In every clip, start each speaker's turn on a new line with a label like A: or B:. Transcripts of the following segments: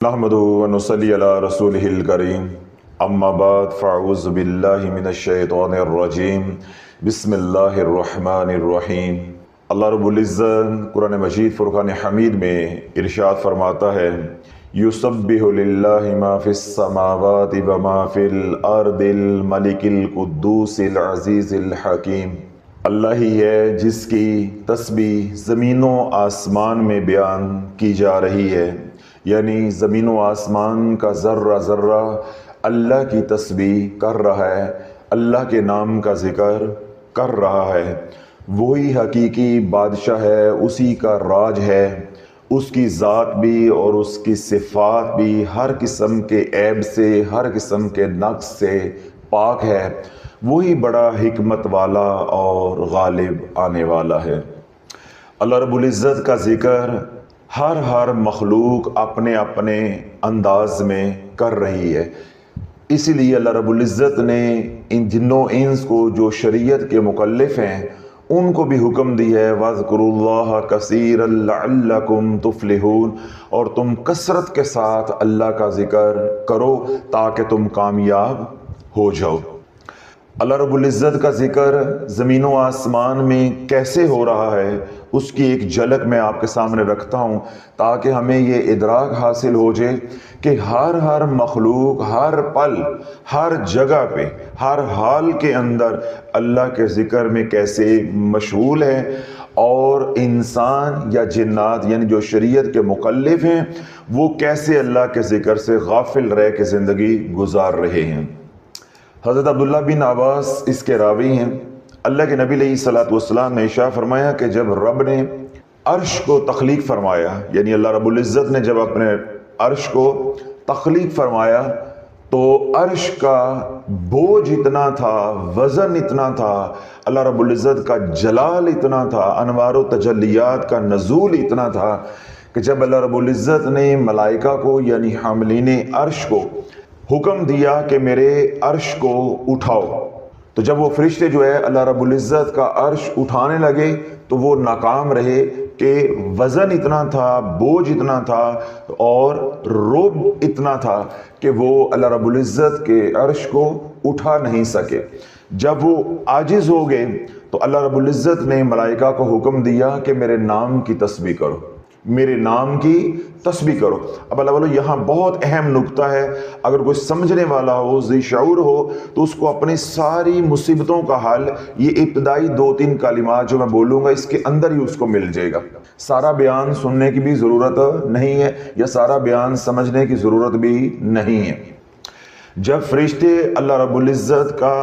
A: نحمده ونصلي على رسوله الكريم اما بعد فاعوذ باللہ من الشیطان الرجیم بسم اللہ الرحمن الرحیم۔ اللہ رب العزت قرآن مجید فرقان حمید میں ارشاد فرماتا ہے یسبح للہ ما فی السماوات وما فی الارض الملک القدوس العزیز الحکیم۔ اللہ ہی ہے جس کی تسبیح زمین و آسمان میں بیان کی جا رہی ہے، یعنی زمین و آسمان کا ذرہ ذرہ اللہ کی تسبیح کر رہا ہے، اللہ کے نام کا ذکر کر رہا ہے۔ وہی حقیقی بادشاہ ہے، اسی کا راج ہے، اس کی ذات بھی اور اس کی صفات بھی ہر قسم کے عیب سے، ہر قسم کے نقص سے پاک ہے۔ وہی بڑا حکمت والا اور غالب آنے والا ہے۔ اللہ رب العزت کا ذکر ہر مخلوق اپنے اپنے انداز میں کر رہی ہے، اسی لیے اللہ رب العزت نے ان جنوں انس کو جو شریعت کے مکلف ہیں ان کو بھی حکم دی ہے وَاذْكُرُوا اللَّهَ كَثِيرًا لَعَلَّكُمْ تُفْلِحُونَ، اور تم کثرت کے ساتھ اللہ کا ذکر کرو تاکہ تم کامیاب ہو جاؤ۔ اللہ رب العزت کا ذکر زمین و آسمان میں کیسے ہو رہا ہے اس کی ایک جھلک میں آپ کے سامنے رکھتا ہوں تاکہ ہمیں یہ ادراک حاصل ہو جائے کہ ہر مخلوق ہر پل، ہر جگہ پہ، ہر حال کے اندر اللہ کے ذکر میں کیسے مشغول ہے، اور انسان یا جنات یعنی جو شریعت کے مکلف ہیں وہ کیسے اللہ کے ذکر سے غافل رہ کے زندگی گزار رہے ہیں۔ حضرت عبداللہ بن عباس اس کے راوی ہیں۔ اللہ کے نبی علیہ الصلوۃ والسلام نے ارشاد فرمایا کہ جب رب نے عرش کو تخلیق فرمایا، یعنی اللہ رب العزت نے جب اپنے عرش کو تخلیق فرمایا تو عرش کا بوجھ اتنا تھا، وزن اتنا تھا، اللہ رب العزت کا جلال اتنا تھا، انوار و تجلیات کا نزول اتنا تھا کہ جب اللہ رب العزت نے ملائکہ کو یعنی حاملین عرش کو حکم دیا کہ میرے عرش کو اٹھاؤ، تو جب وہ فرشتے جو ہے اللہ رب العزت کا عرش اٹھانے لگے تو وہ ناکام رہے کہ وزن اتنا تھا، بوجھ اتنا تھا اور رعب اتنا تھا کہ وہ اللہ رب العزت کے عرش کو اٹھا نہیں سکے۔ جب وہ عاجز ہو گئے تو اللہ رب العزت نے ملائکہ کو حکم دیا کہ میرے نام کی تسبیح کرو، میرے نام کی تسبیح کرو۔ اب اللہ والو یہاں بہت اہم نکتہ ہے، اگر کوئی سمجھنے والا ہو، ذی شعور ہو تو اس کو اپنی ساری مصیبتوں کا حل یہ ابتدائی 2-3 کلمات جو میں بولوں گا اس کے اندر ہی اس کو مل جائے گا۔ سارا بیان سننے کی بھی ضرورت نہیں ہے یا سارا بیان سمجھنے کی ضرورت بھی نہیں ہے۔ جب فرشتے اللہ رب العزت کا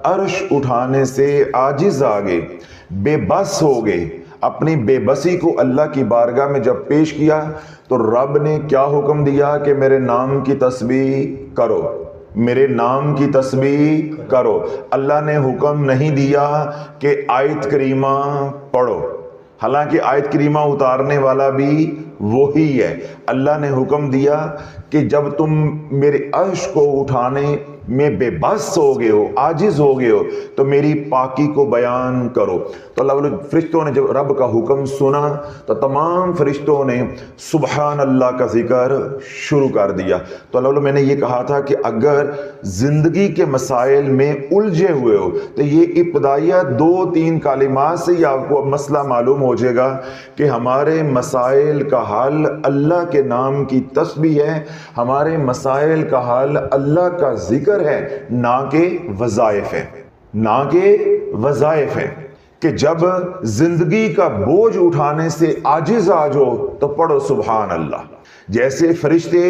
A: عرش اٹھانے سے عاجز آ گئے، بے بس ہو گئے، اپنی بے بسی کو اللہ کی بارگاہ میں جب پیش کیا تو رب نے کیا حکم دیا کہ میرے نام کی تسبیح کرو، میرے نام کی تسبیح کرو۔ اللہ نے حکم نہیں دیا کہ آیت کریمہ پڑھو، حالانکہ آیت کریمہ اتارنے والا بھی وہی ہے۔ اللہ نے حکم دیا کہ جب تم میرے عرش کو اٹھانے میں بے بس ہو گئے ہو، عاجز ہو گئے ہو تو میری پاکی کو بیان کرو۔ تو اللہ فرشتوں نے جب رب کا حکم سنا تو تمام فرشتوں نے سبحان اللہ کا ذکر شروع کر دیا۔ تو اللہ میں نے یہ کہا تھا کہ اگر زندگی کے مسائل میں الجھے ہوئے ہو تو یہ ابتدائیہ 2-3 کلمات سے ہی آپ کو مسئلہ معلوم ہو جائے گا کہ ہمارے مسائل کا حل اللہ کے نام کی تسبیح ہے، ہمارے مسائل کا حل اللہ کا ذکر ہے، نہ کہ وظائف ہے، نہ کہ وظائف ہے۔ کہ جب زندگی کا بوجھ اٹھانے سے عاجز آ جاؤ تو پڑھو سبحان اللہ۔ جیسے فرشتے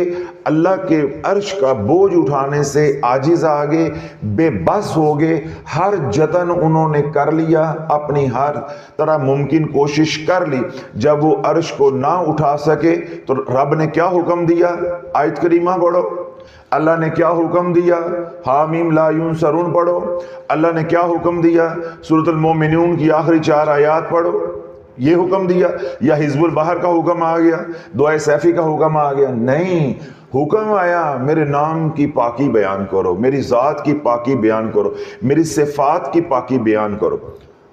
A: اللہ کے عرش کا بوجھ اٹھانے سے عاجز آ گئے، بے بس ہو گئے، ہر جتن انہوں نے کر لیا، اپنی ہر طرح ممکن کوشش کر لی، جب وہ عرش کو نہ اٹھا سکے تو رب نے کیا حکم دیا؟ آیت کریمہ پڑھو۔ اللہ نے کیا حکم دیا؟ حامیم لا ینصرون پڑھو۔ اللہ نے کیا حکم دیا؟ سورۃ المومنون کی آخری 4 آیات پڑھو، یہ حکم دیا؟ یا حزب البحر کا حکم آ گیا، دعائے سیفی کا حکم آ گیا؟ نہیں، حکم آیا میرے نام کی پاکی بیان کرو، میری ذات کی پاکی بیان کرو، میری صفات کی پاکی بیان کرو۔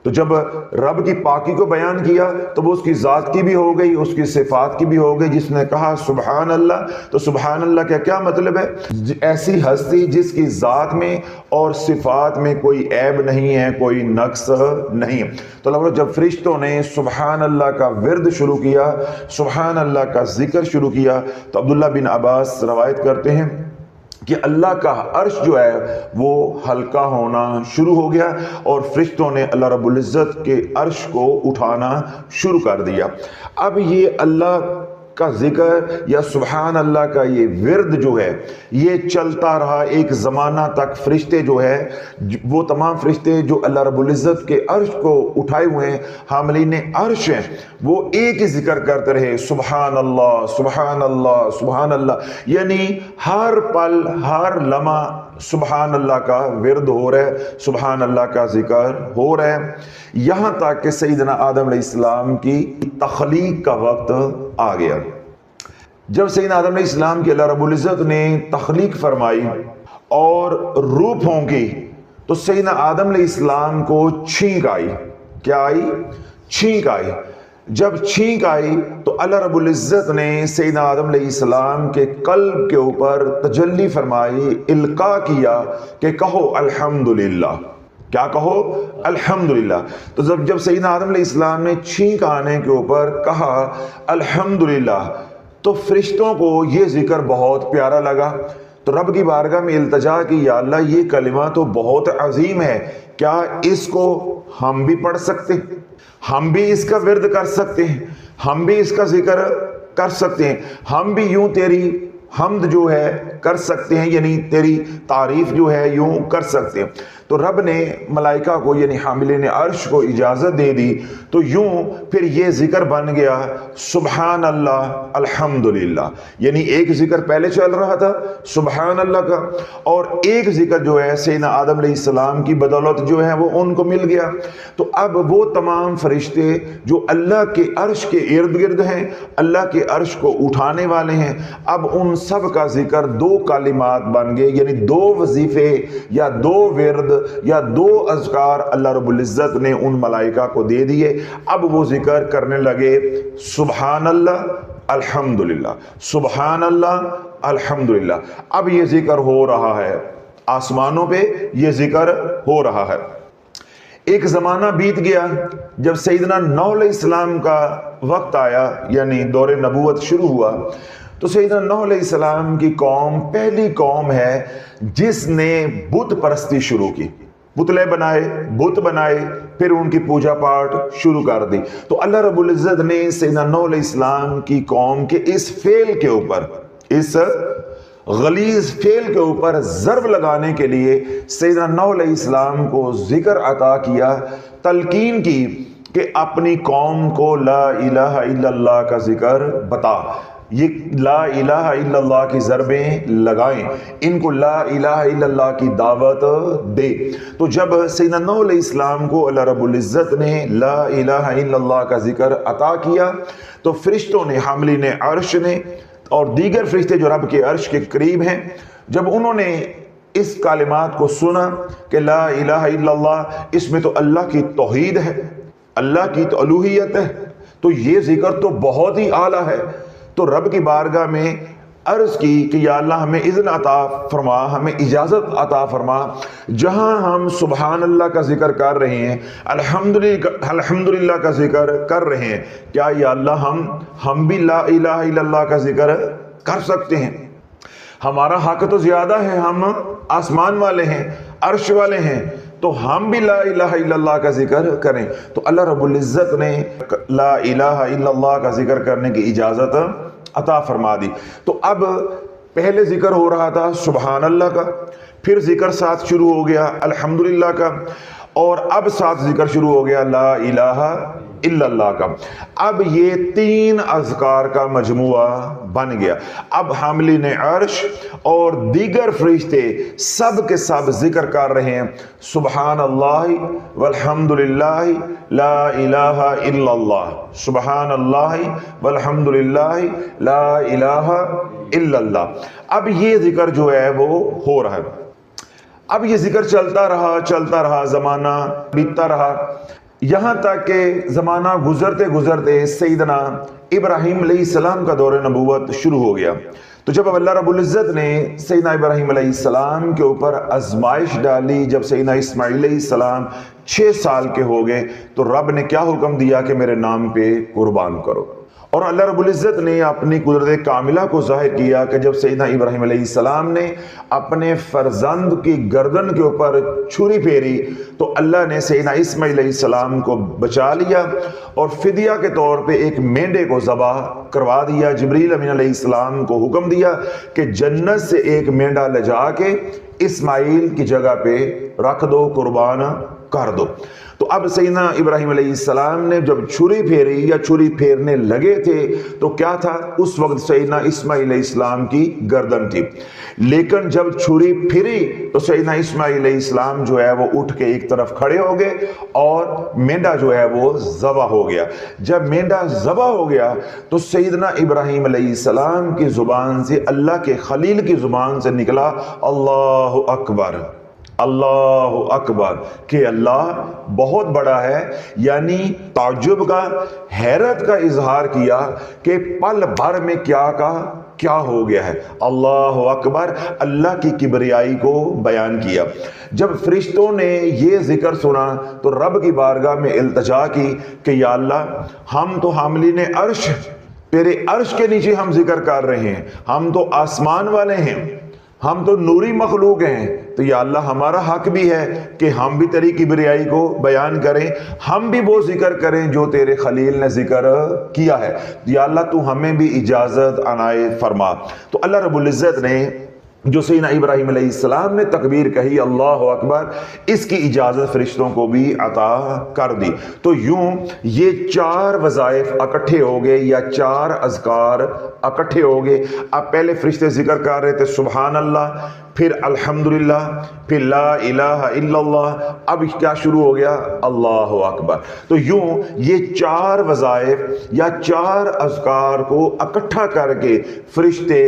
A: تو جب رب کی پاکی کو بیان کیا تو وہ اس کی ذات کی بھی ہو گئی، اس کی صفات کی بھی ہو گئی۔ جس نے کہا سبحان اللہ، تو سبحان اللہ کا کیا مطلب ہے؟ ایسی ہستی جس کی ذات میں اور صفات میں کوئی عیب نہیں ہے، کوئی نقص نہیں۔ تو اللہ جب فرشتوں نے سبحان اللہ کا ورد شروع کیا، سبحان اللہ کا ذکر شروع کیا، تو عبداللہ بن عباس روایت کرتے ہیں کہ اللہ کا عرش جو ہے وہ ہلکا ہونا شروع ہو گیا اور فرشتوں نے اللہ رب العزت کے عرش کو اٹھانا شروع کر دیا۔ اب یہ اللہ کا ذکر یا سبحان اللہ کا یہ ورد جو ہے یہ چلتا رہا ایک زمانہ تک۔ فرشتے جو ہے وہ تمام فرشتے جو اللہ رب العزت کے عرش کو اٹھائے ہوئے ہیں، حاملین عرش ہیں، وہ ایک ہی ذکر کرتے رہے، سبحان اللہ سبحان اللہ سبحان اللہ، یعنی ہر پل ہر لمحہ سبحان اللہ کا ورد ہو رہا ہے، سبحان اللہ کا ذکر ہو رہا ہے، یہاں تک کہ سیدنا آدم علیہ السلام کی تخلیق کا وقت آ گیا۔ جب سیدنا آدم علیہ السلام کی اللہ رب العزت نے تخلیق فرمائی اور روح پھونکی تو سیدنا آدم علیہ السلام کو چھینک آئی۔ کیا آئی؟ چھینک آئی۔ جب چھینک آئی تو اللہ رب العزت نے سیدنا آدم علیہ السلام کے قلب کے اوپر تجلی فرمائی، القاء کیا کہ کہو الحمدللہ۔ کیا کہو؟ الحمدللہ۔ تو جب سیدنا آدم علیہ السلام نے چھینک آنے کے اوپر کہا الحمدللہ تو فرشتوں کو یہ ذکر بہت پیارا لگا، تو رب کی بارگاہ میں التجا کی، یا اللہ یہ کلمہ تو بہت عظیم ہے، کیا اس کو ہم بھی پڑھ سکتے ہیں؟ ہم بھی اس کا ورد کر سکتے ہیں، ہم بھی اس کا ذکر کر سکتے ہیں، ہم بھی یوں تیری حمد جو ہے کر سکتے ہیں، یعنی تیری تعریف جو ہے یوں کر سکتے ہیں۔ تو رب نے ملائکہ کو یعنی حاملین عرش کو اجازت دے دی، تو یوں پھر یہ ذکر بن گیا سبحان اللہ الحمدللہ، یعنی ایک ذکر پہلے چل رہا تھا سبحان اللہ کا، اور ایک ذکر جو ہے سیدنا آدم علیہ السلام کی بدولت جو ہے وہ ان کو مل گیا۔ تو اب وہ تمام فرشتے جو اللہ کے عرش کے ارد گرد ہیں، اللہ کے عرش کو اٹھانے والے ہیں، اب ان سب کا ذکر دو کلمات بن گئے، یعنی دو وظیفے یا دو ورد یا دو اذکار اللہ رب العزت نے ان ملائکہ کو دے دیے۔ اب وہ ذکر کرنے لگے سبحان اللہ الحمدللہ، سبحان اللہ الحمدللہ۔ اب یہ ذکر ہو رہا ہے، آسمانوں پہ یہ ذکر ہو رہا ہے۔ ایک زمانہ بیت گیا، جب سیدنا نوح علیہ السلام کا وقت آیا، یعنی دور نبوت شروع ہوا، تو سیدنا نوح علیہ السلام کی قوم پہلی قوم ہے جس نے بت پرستی شروع کی، پتلے بنائے، بت بنائے، پھر ان کی پوجا پاٹ شروع کر دی۔ تو اللہ رب العزت نے سیدنا نوح علیہ السلام کی قوم کے اس فعل کے اوپر، اس غلیظ فعل کے اوپر ضرب لگانے کے لیے سیدنا نوح علیہ السلام کو ذکر عطا کیا، تلقین کی کہ اپنی قوم کو لا الہ الا اللہ کا ذکر بتا، یہ لا الہ الا اللہ کی ضربیں لگائیں، ان کو لا الہ الا اللہ کی دعوت دے۔ تو جب سیدنا نوح علیہ السلام کو اللہ رب العزت نے لا الہ الا اللہ کا ذکر عطا کیا تو فرشتوں نے، حاملین عرش نے اور دیگر فرشتے جو رب کے عرش کے قریب ہیں، جب انہوں نے اس کلمات کو سنا کہ لا الہ الا اللہ، اس میں تو اللہ کی توحید ہے، اللہ کی تو الوہیت ہے، تو یہ ذکر تو بہت ہی اعلیٰ ہے۔ تو رب کی بارگاہ میں عرض کی کہ یا اللہ ہمیں اذن عطا فرما، ہمیں اجازت عطا فرما، جہاں ہم سبحان اللہ کا ذکر کر رہے ہیں، الحمدللہ کا ذکر کر رہے ہیں، کیا یا اللہ ہم بھی لا الہ الا اللہ کا ذکر کر سکتے ہیں؟ ہمارا حق تو زیادہ ہے، ہم آسمان والے ہیں، عرش والے ہیں، تو ہم بھی لا الہ الا اللہ کا ذکر کریں۔ تو اللہ رب العزت نے لا الہ الا اللہ کا ذکر کرنے کی اجازت عطا فرما دی۔ تو اب پہلے ذکر ہو رہا تھا سبحان اللہ کا، پھر ذکر ساتھ شروع ہو گیا الحمدللہ کا، اور اب ساتھ ذکر شروع ہو گیا لا الہ الا اللہ کا۔ اب یہ تین اذکار کا مجموعہ بن گیا۔ اب حاملین عرش اور دیگر فرشتے سب کے سب ذکر کر رہے ہیں سبحان اللہ والحمدللہ لا الہ الا اللہ، سبحان اللہ والحمدللہ لا الہ الا اللہ۔ اب یہ ذکر جو ہے وہ ہو رہا ہے۔ اب یہ ذکر چلتا رہا، زمانہ بیتتا رہا۔ یہاں تک کہ زمانہ گزرتے گزرتے سیدنا ابراہیم علیہ السلام کا دور نبوت شروع ہو گیا۔ تو جب اللہ رب العزت نے سیدنا ابراہیم علیہ السلام کے اوپر آزمائش ڈالی، جب سیدنا اسماعیل علیہ السلام 6 سال کے ہو گئے تو رب نے کیا حکم دیا کہ میرے نام پہ قربان کرو۔ اور اللہ رب العزت نے اپنی قدرت کاملہ کو ظاہر کیا کہ جب سیدنا ابراہیم علیہ السلام نے اپنے فرزند کی گردن کے اوپر چھری پھیری تو اللہ نے سیدنا اسماعیل علیہ السلام کو بچا لیا اور فدیہ کے طور پہ ایک مینڈے کو ذبح کروا دیا۔ جبریل امین علیہ السلام کو حکم دیا کہ جنت سے ایک مینڈا لے جا کے اسماعیل کی جگہ پہ رکھ دو، قربان کر دو۔ تو اب سیدنا ابراہیم علیہ السلام نے جب چھری پھیری یا چھری پھیرنے لگے تھے تو کیا تھا؟ اس وقت سیدنا اسماعیل علیہ السلام کی گردن تھی، لیکن جب چھری پھری تو سیدنا اسماعیل علیہ السلام جو ہے وہ اٹھ کے ایک طرف کھڑے ہو گئے اور مینڈا جو ہے وہ ذبح ہو گیا۔ جب مینڈا ذبح ہو گیا تو سیدنا ابراہیم علیہ السلام کی زبان سے، اللہ کے خلیل کی زبان سے نکلا اللہ اکبر، اللہ اکبر، کہ اللہ بہت بڑا ہے، یعنی تعجب کا، حیرت کا اظہار کیا کہ پل بھر میں کیا ہو گیا ہے۔ اللہ اکبر، اللہ کی کبریائی کو بیان کیا۔ جب فرشتوں نے یہ ذکر سنا تو رب کی بارگاہ میں التجا کی کہ یا اللہ، ہم تو حاملین عرش، تیرے عرش کے نیچے ہم ذکر کر رہے ہیں، ہم تو آسمان والے ہیں، ہم تو نوری مخلوق ہیں، تو یا اللہ ہمارا حق بھی ہے کہ ہم بھی تیری کبریائی کو بیان کریں، ہم بھی وہ ذکر کریں جو تیرے خلیل نے ذکر کیا ہے۔ یا اللہ تو ہمیں بھی اجازت عنایت فرما۔ تو اللہ رب العزت نے جو سیدنا ابراہیم علیہ السلام نے تکبیر کہی اللہ اکبر، اس کی اجازت فرشتوں کو بھی عطا کر دی۔ تو یوں یہ 4 وظائف اکٹھے ہو گئے یا 4 اذکار اکٹھے ہو گئے۔ اب پہلے فرشتے ذکر کر رہے تھے سبحان اللہ، پھر الحمدللہ، پھر لا الہ الا اللہ، اب کیا شروع ہو گیا؟ اللہ اکبر۔ تو یوں یہ 4 وظائف یا 4 اذکار کو اکٹھا کر کے فرشتے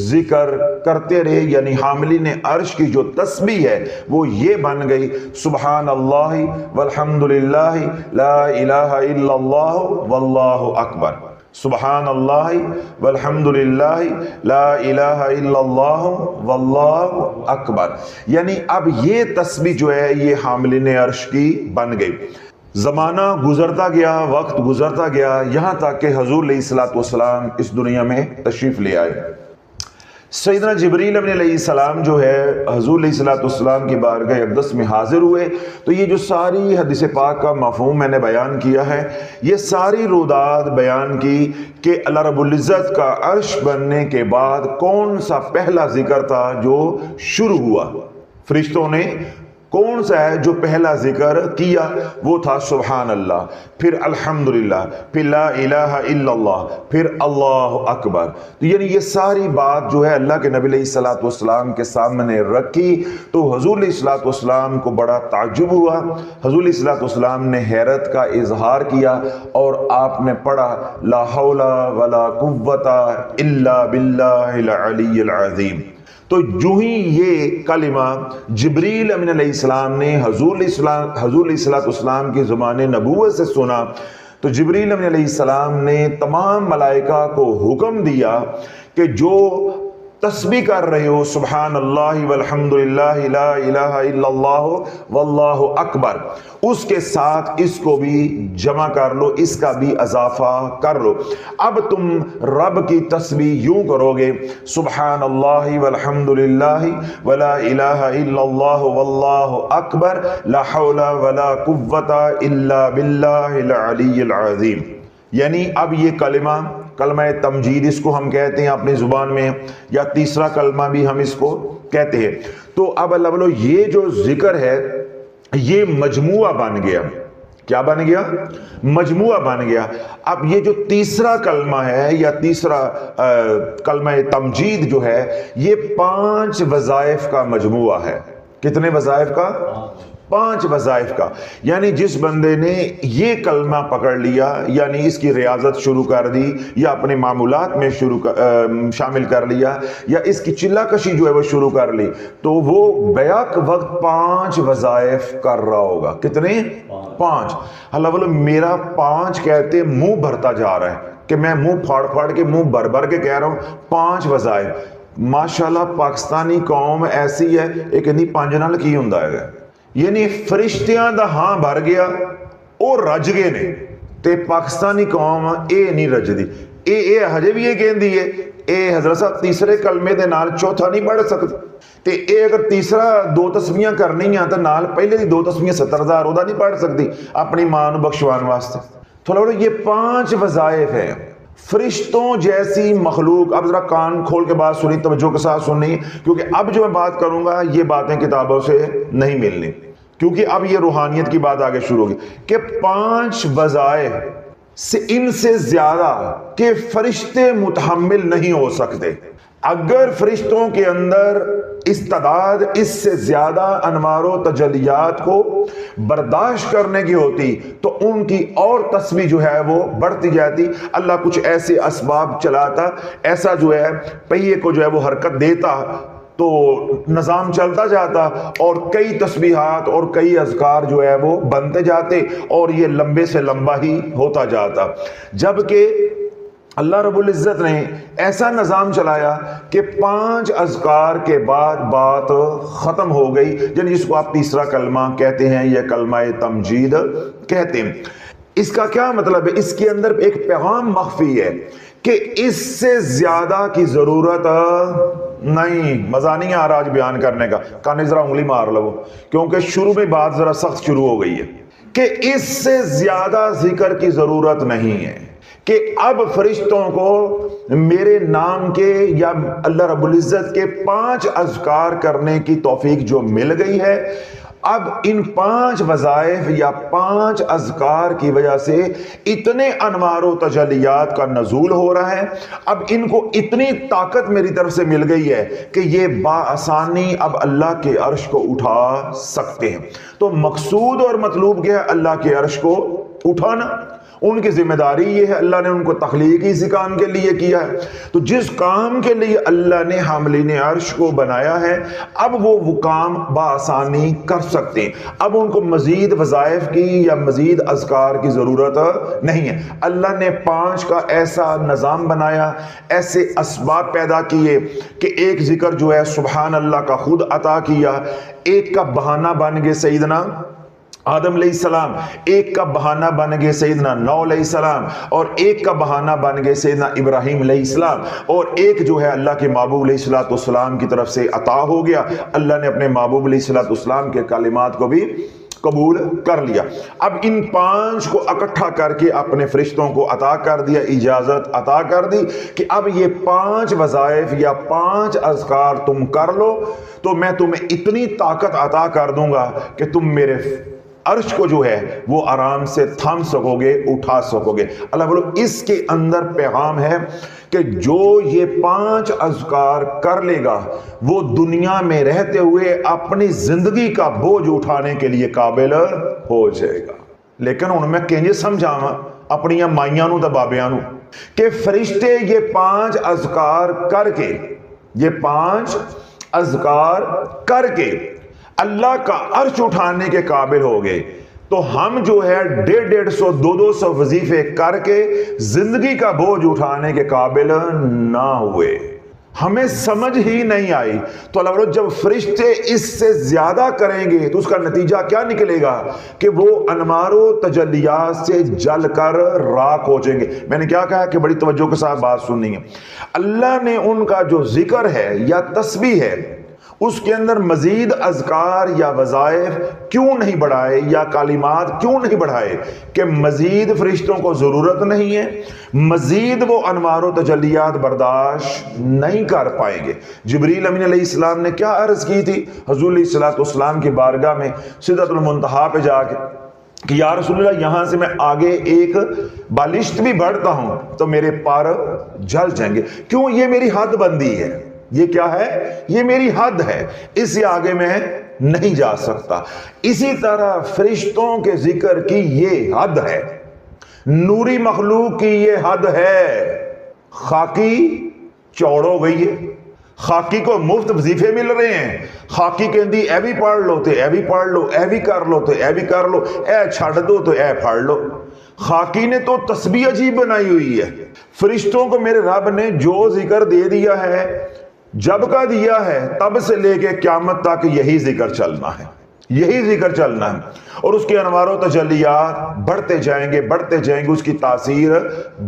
A: ذکر کرتے رہے، یعنی حاملین عرش کی جو تسبیح ہے وہ یہ بن گئی سبحان اللہ والحمدللہ لا الہ الا اللہ واللہ اکبر، سبحان اللہ والحمدللہ لا الہ الا اللہ واللہ اکبر۔ یعنی اب یہ تسبیح جو ہے یہ حاملین عرش کی بن گئی۔ زمانہ گزرتا گیا، وقت گزرتا گیا، یہاں تک کہ حضور علیہ السلام اس دنیا میں تشریف لے آئے۔ سیدنا جبریل علیہ السلام جو ہے حضور علیہ السلام کی بارگاہ اقدس میں حاضر ہوئے۔ تو یہ جو ساری حدیث پاک کا مفہوم میں نے بیان کیا ہے، یہ ساری روداد بیان کی کہ اللہ رب العزت کا عرش بننے کے بعد کون سا پہلا ذکر تھا جو شروع ہوا۔ فرشتوں نے کون سا ہے جو پہلا ذکر کیا؟ وہ تھا سبحان اللہ، پھر الحمدللہ، پھر لا الہ الا اللہ، پھر اللہ اکبر۔ تو یعنی یہ ساری بات جو ہے اللہ کے نبی علیہ السلام کے سامنے رکھی تو حضور علیہ السلام کو بڑا تعجب ہوا۔ حضور علیہ السلام نے حیرت کا اظہار کیا اور آپ نے پڑھا لا حول ولا قوت الا باللہ العلی العظیم۔ تو جو ہی یہ کلمہ جبریل امین علیہ السلام نے حضور علیہ السلام کی زبان نبوت سے سنا تو جبریل امین علیہ السلام نے تمام ملائکہ کو حکم دیا کہ جو تسبیح کر رہے ہو سبحان اللہ والحمدللہ لا الہ الا اللہ واللہ اکبر، اس کے ساتھ اس کو بھی جمع کر لو، اس کا بھی اضافہ کر لو۔ اب تم رب کی تسبیح یوں کرو گے سبحان اللہ والحمدللہ ولا الہ الا اللہ واللہ اکبر لا حول ولا قوت الا باللہ العلی العظیم۔ یعنی اب یہ کلمہ تمجید اس کو ہم کہتے ہیں اپنی زبان میں، یا تیسرا کلمہ بھی ہم اس کو کہتے ہیں۔ تو اب اللہ بولو یہ جو ذکر ہے یہ مجموعہ بن گیا۔ کیا بن گیا؟ مجموعہ بن گیا۔ اب یہ جو تیسرا کلمہ ہے یا تیسرا کلمہ تمجید جو ہے یہ 5 وظائف کا مجموعہ ہے۔ کتنے وظائف کا؟ 5 وظائف کا، یعنی جس بندے نے یہ کلمہ پکڑ لیا، یعنی اس کی ریاضت شروع کر دی یا اپنے معمولات میں شامل کر لیا یا اس کی چلہ کشی جو ہے وہ شروع کر لی، تو وہ بیک وقت 5 وظائف کر رہا ہوگا۔ کتنے؟ 5۔ اللہ بولو میرا 5 کہتے منہ بھرتا جا رہا ہے کہ میں منہ پھاڑ پھاڑ کے منہ بھر بھر کے کہہ رہا ہوں 5 وظائف۔ ماشاءاللہ پاکستانی قوم ایسی ہے ایک نہیں 5 نال کی ہوندا ہے، یعنی فرشتیاں دا ہاں بھر گیا اور رج گئے نے، تے پاکستانی قوم اے نہیں رجدی، اے ہجے بھی یہ کہندی ہے اے حضرت صاحب تیسرے کلمے دے نال چوتھا نہیں پڑھ سکتے، تے اے اگر تیسرا 2 تسبیحاں کرنی ہیں تو نال پہلے دی 2 تسبیحاں 70,000 وہ نہیں پڑھ سکتی اپنی ماں نو بخشوان واسطے۔ تو یہ 5 وظائف ہیں۔ فرشتوں جیسی مخلوق، اب ذرا کان کھول کے بات سنی، توجہ کے ساتھ سننی، کیونکہ اب جو میں بات کروں گا یہ باتیں کتابوں سے نہیں ملنی، کیونکہ اب یہ روحانیت کی بات آگے شروع ہوگی کہ 5 وظائف سے ان سے زیادہ کہ فرشتے متحمل نہیں ہو سکتے۔ اگر فرشتوں کے اندر استعداد اس سے زیادہ انوار و تجلیات کو برداشت کرنے کی ہوتی تو ان کی اور تسبیح جو ہے وہ بڑھتی جاتی، اللہ کچھ ایسے اسباب چلاتا، ایسا جو ہے پہیے کو جو ہے وہ حرکت دیتا تو نظام چلتا جاتا اور کئی تسبیحات اور کئی اذکار جو ہے وہ بنتے جاتے اور یہ لمبے سے لمبا ہی ہوتا جاتا۔ جبکہ اللہ رب العزت نے ایسا نظام چلایا کہ 5 اذکار کے بعد بات ختم ہو گئی، یعنی جس کو آپ تیسرا کلمہ کہتے ہیں یا کلمہ تمجید کہتے ہیں۔ اس کا کیا مطلب ہے؟ اس کے اندر ایک پیغام مخفی ہے کہ اس سے زیادہ کی ضرورت نہیں۔ مزہ نہیں آ رہا آج بیان کرنے کا، کانے ذرا انگلی مار لو، کیونکہ شروع میں بات ذرا سخت شروع ہو گئی ہے کہ اس سے زیادہ ذکر کی ضرورت نہیں ہے، کہ اب فرشتوں کو میرے نام کے یا اللہ رب العزت کے 5 اذکار کرنے کی توفیق جو مل گئی ہے، اب ان 5 وظائف یا 5 اذکار کی وجہ سے اتنے انوار و تجلیات کا نزول ہو رہا ہے، اب ان کو اتنی طاقت میری طرف سے مل گئی ہے کہ یہ بآسانی اب اللہ کے عرش کو اٹھا سکتے ہیں۔ تو مقصود اور مطلوب کیا ہے؟ اللہ کے عرش کو اٹھانا۔ ان کی ذمہ داری یہ ہے، اللہ نے ان کو تخلیق اسی کام کے لیے کیا ہے، تو جس کام کے لیے اللہ نے حاملین عرش کو بنایا ہے اب وہ کام بآسانی کر سکتے ہیں۔ اب ان کو مزید وظائف کی یا مزید اذکار کی ضرورت نہیں ہے۔ اللہ نے 5 کا ایسا نظام بنایا، ایسے اسباب پیدا کیے کہ ایک ذکر جو ہے سبحان اللہ کا خود عطا کیا، ایک کا بہانہ بن گئے سیدنا آدم علیہ السلام، ایک کا بہانہ بن گئے سیدنا نوح علیہ السلام، اور ایک کا بہانہ بن گئے سیدنا ابراہیم علیہ السلام، اور ایک جو ہے اللہ کے محبوب علیہ السلام کی طرف سے عطا ہو گیا۔ اللہ نے اپنے محبوب علیہ السلام کے کلمات کو بھی قبول کر لیا۔ اب ان 5 کو اکٹھا کر کے اپنے فرشتوں کو عطا کر دیا، اجازت عطا کر دی کہ اب یہ 5 وظائف یا 5 اذکار تم کر لو تو میں تمہیں اتنی طاقت عطا کر دوں گا کہ تم میرے عرش کو جو ہے وہ آرام سے تھام سکو گے، اٹھا سکو گے۔ اللہ بولو اس کے اندر پیغام ہے کہ جو یہ 5 اذکار کر لے گا وہ دنیا میں رہتے ہوئے اپنی زندگی کا بوجھ اٹھانے کے لیے قابل ہو جائے گا۔ لیکن ان میں کہیں سمجھاواں اپنی مائیاں نو تے بابیاں نو کہ فرشتے یہ 5 اذکار کر کے، یہ 5 اذکار کر کے اللہ کا عرش اٹھانے کے قابل ہو گئے، تو ہم جو ہے 150 200 وظیفے کر کے زندگی کا بوجھ اٹھانے کے قابل نہ ہوئے، ہمیں سمجھ ہی نہیں آئی۔ تو اللہ بولو جب فرشتے اس سے زیادہ کریں گے تو اس کا نتیجہ کیا نکلے گا کہ وہ انوار و تجلیات سے جل کر راک ہو جائیں گے۔ میں نے کیا کہا کہ بڑی توجہ کے ساتھ بات سننی ہے۔ اللہ نے ان کا جو ذکر ہے یا تسبیح ہے اس کے اندر مزید اذکار یا وظائف کیوں نہیں بڑھائے یا کلمات کیوں نہیں بڑھائے کہ مزید فرشتوں کو ضرورت نہیں ہے، مزید وہ انوار و تجلیات برداشت نہیں کر پائیں گے۔ جبریل امین علیہ السلام نے کیا عرض کی تھی حضور علیہ السلام کی بارگاہ میں سدرۃ المنتہا پہ جا کے کہ یا رسول اللہ یہاں سے میں آگے ایک بالشت بھی بڑھتا ہوں تو میرے پار جل جائیں گے، کیوں؟ یہ میری حد بندی ہے، یہ کیا ہے؟ یہ میری حد ہے، اس سے آگے میں نہیں جا سکتا۔ اسی طرح فرشتوں کے ذکر کی یہ حد ہے، نوری مخلوق کی یہ حد ہے۔ خاکی چوڑ ہو گئی ہے، خاکی کو مفت وظیفے مل رہے ہیں، خاکی کہندی اے بھی پڑھ لو تے اے بھی پڑھ لو، اے بھی کر لو تے اے بھی کر لو، اے چھڑ دو تو اے پڑھ لو۔ خاکی نے تو تسبیح عجیب بنائی ہوئی ہے۔ فرشتوں کو میرے رب نے جو ذکر دے دیا ہے، جب کا دیا ہے، تب سے لے کے قیامت تک یہی ذکر چلنا ہے، یہی ذکر چلنا ہے، اور اس کے انوار و تجلیات بڑھتے جائیں گے، بڑھتے جائیں گے، اس کی تاثیر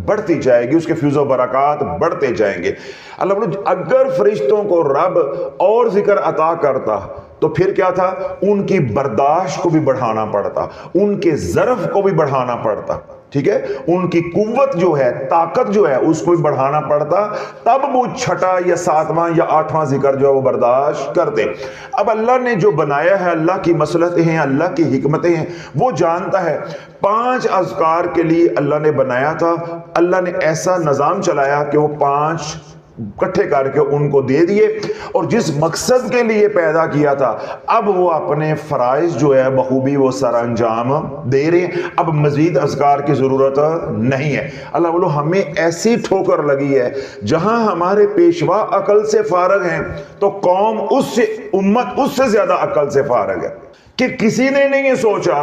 A: بڑھتی جائے گی، اس کے فیض و برکات بڑھتے جائیں گے۔ اللہ بولو اگر فرشتوں کو رب اور ذکر عطا کرتا تو پھر کیا تھا؟ ان کی برداشت کو بھی بڑھانا پڑتا، ان کے ظرف کو بھی بڑھانا پڑتا، ٹھیک ہے، ان کی قوت جو ہے، طاقت جو ہے، اس کو بھی بڑھانا پڑتا، تب وہ چھٹا یا ساتواں یا آٹھواں ذکر جو ہے وہ برداشت کرتے۔ اب اللہ نے جو بنایا ہے، اللہ کی مصلحتیں ہیں، اللہ کی حکمتیں ہیں، وہ جانتا ہے۔ 5 اذکار کے لیے اللہ نے بنایا تھا، اللہ نے ایسا نظام چلایا کہ وہ 5 اکٹھے کر کے ان کو دے دیے، اور جس مقصد کے لیے پیدا کیا تھا اب وہ اپنے فرائض جو ہے بخوبی وہ سر انجام دے رہے ہیں، اب مزید اذکار کی ضرورت نہیں ہے۔ اللہ بولو ہمیں ایسی ٹھوکر لگی ہے، جہاں ہمارے پیشوا عقل سے فارغ ہیں تو قوم اس سے، امت اس سے زیادہ عقل سے فارغ ہے، کہ کسی نے نہیں سوچا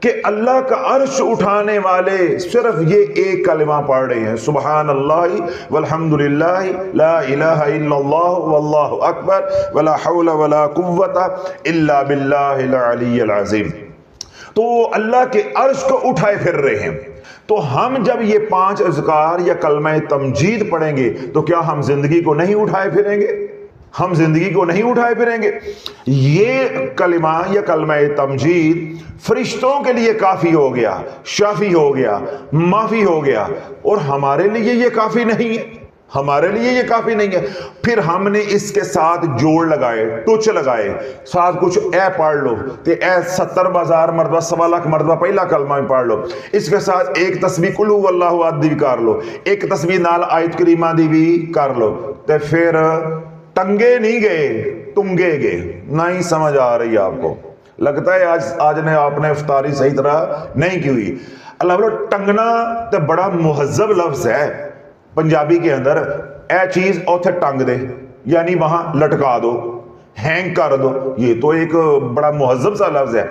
A: کہ اللہ کا عرش اٹھانے والے صرف یہ ایک کلمہ پڑھ رہے ہیں، سبحان اللہ والحمدللہ لا الہ الا اللہ واللہ اکبر ولا حول ولا قوت الا باللہ العلی العظیم، تو وہ اللہ کے عرش کو اٹھائے پھر رہے ہیں۔ تو ہم جب یہ 5 اذکار یا کلمہ تمجید پڑھیں گے تو کیا ہم زندگی کو نہیں اٹھائے پھریں گے؟ ہم زندگی کو نہیں اٹھائے پھریں گے؟ یہ کلمہ یا کلمہ تمجید فرشتوں کے لیے کافی ہو گیا، شافی ہو گیا، معافی ہو گیا، اور ہمارے لیے یہ کافی نہیں ہے، ہمارے لیے یہ کافی نہیں ہے۔ پھر ہم نے اس کے ساتھ جوڑ لگائے، ٹچ لگائے، ساتھ کچھ اے پڑھ لو تے اے 70,000 مرتبہ، 1.25 مرتبہ پہلا کلمہ میں پڑھ لو، اس کے ساتھ ایک تسبیح قل هو اللہ احد دی بھی کر لو، ایک تسبیح نال آیت کریمہ دی بھی کر لو، تے پھر ٹنگے نہیں گئے، ٹنگے گئے۔ نہیں سمجھ آ رہی آپ کو؟ لگتا ہے آج نے آپ نے افطاری صحیح طرح نہیں کی ہوئی۔ اللہ بولو ٹنگنا تے بڑا مہذب لفظ ہے پنجابی کے اندر، اے چیز اوتھے ٹنگ دے، یعنی وہاں لٹکا دو، ہینگ کر دو، یہ تو ایک بڑا مہذب سا لفظ ہے۔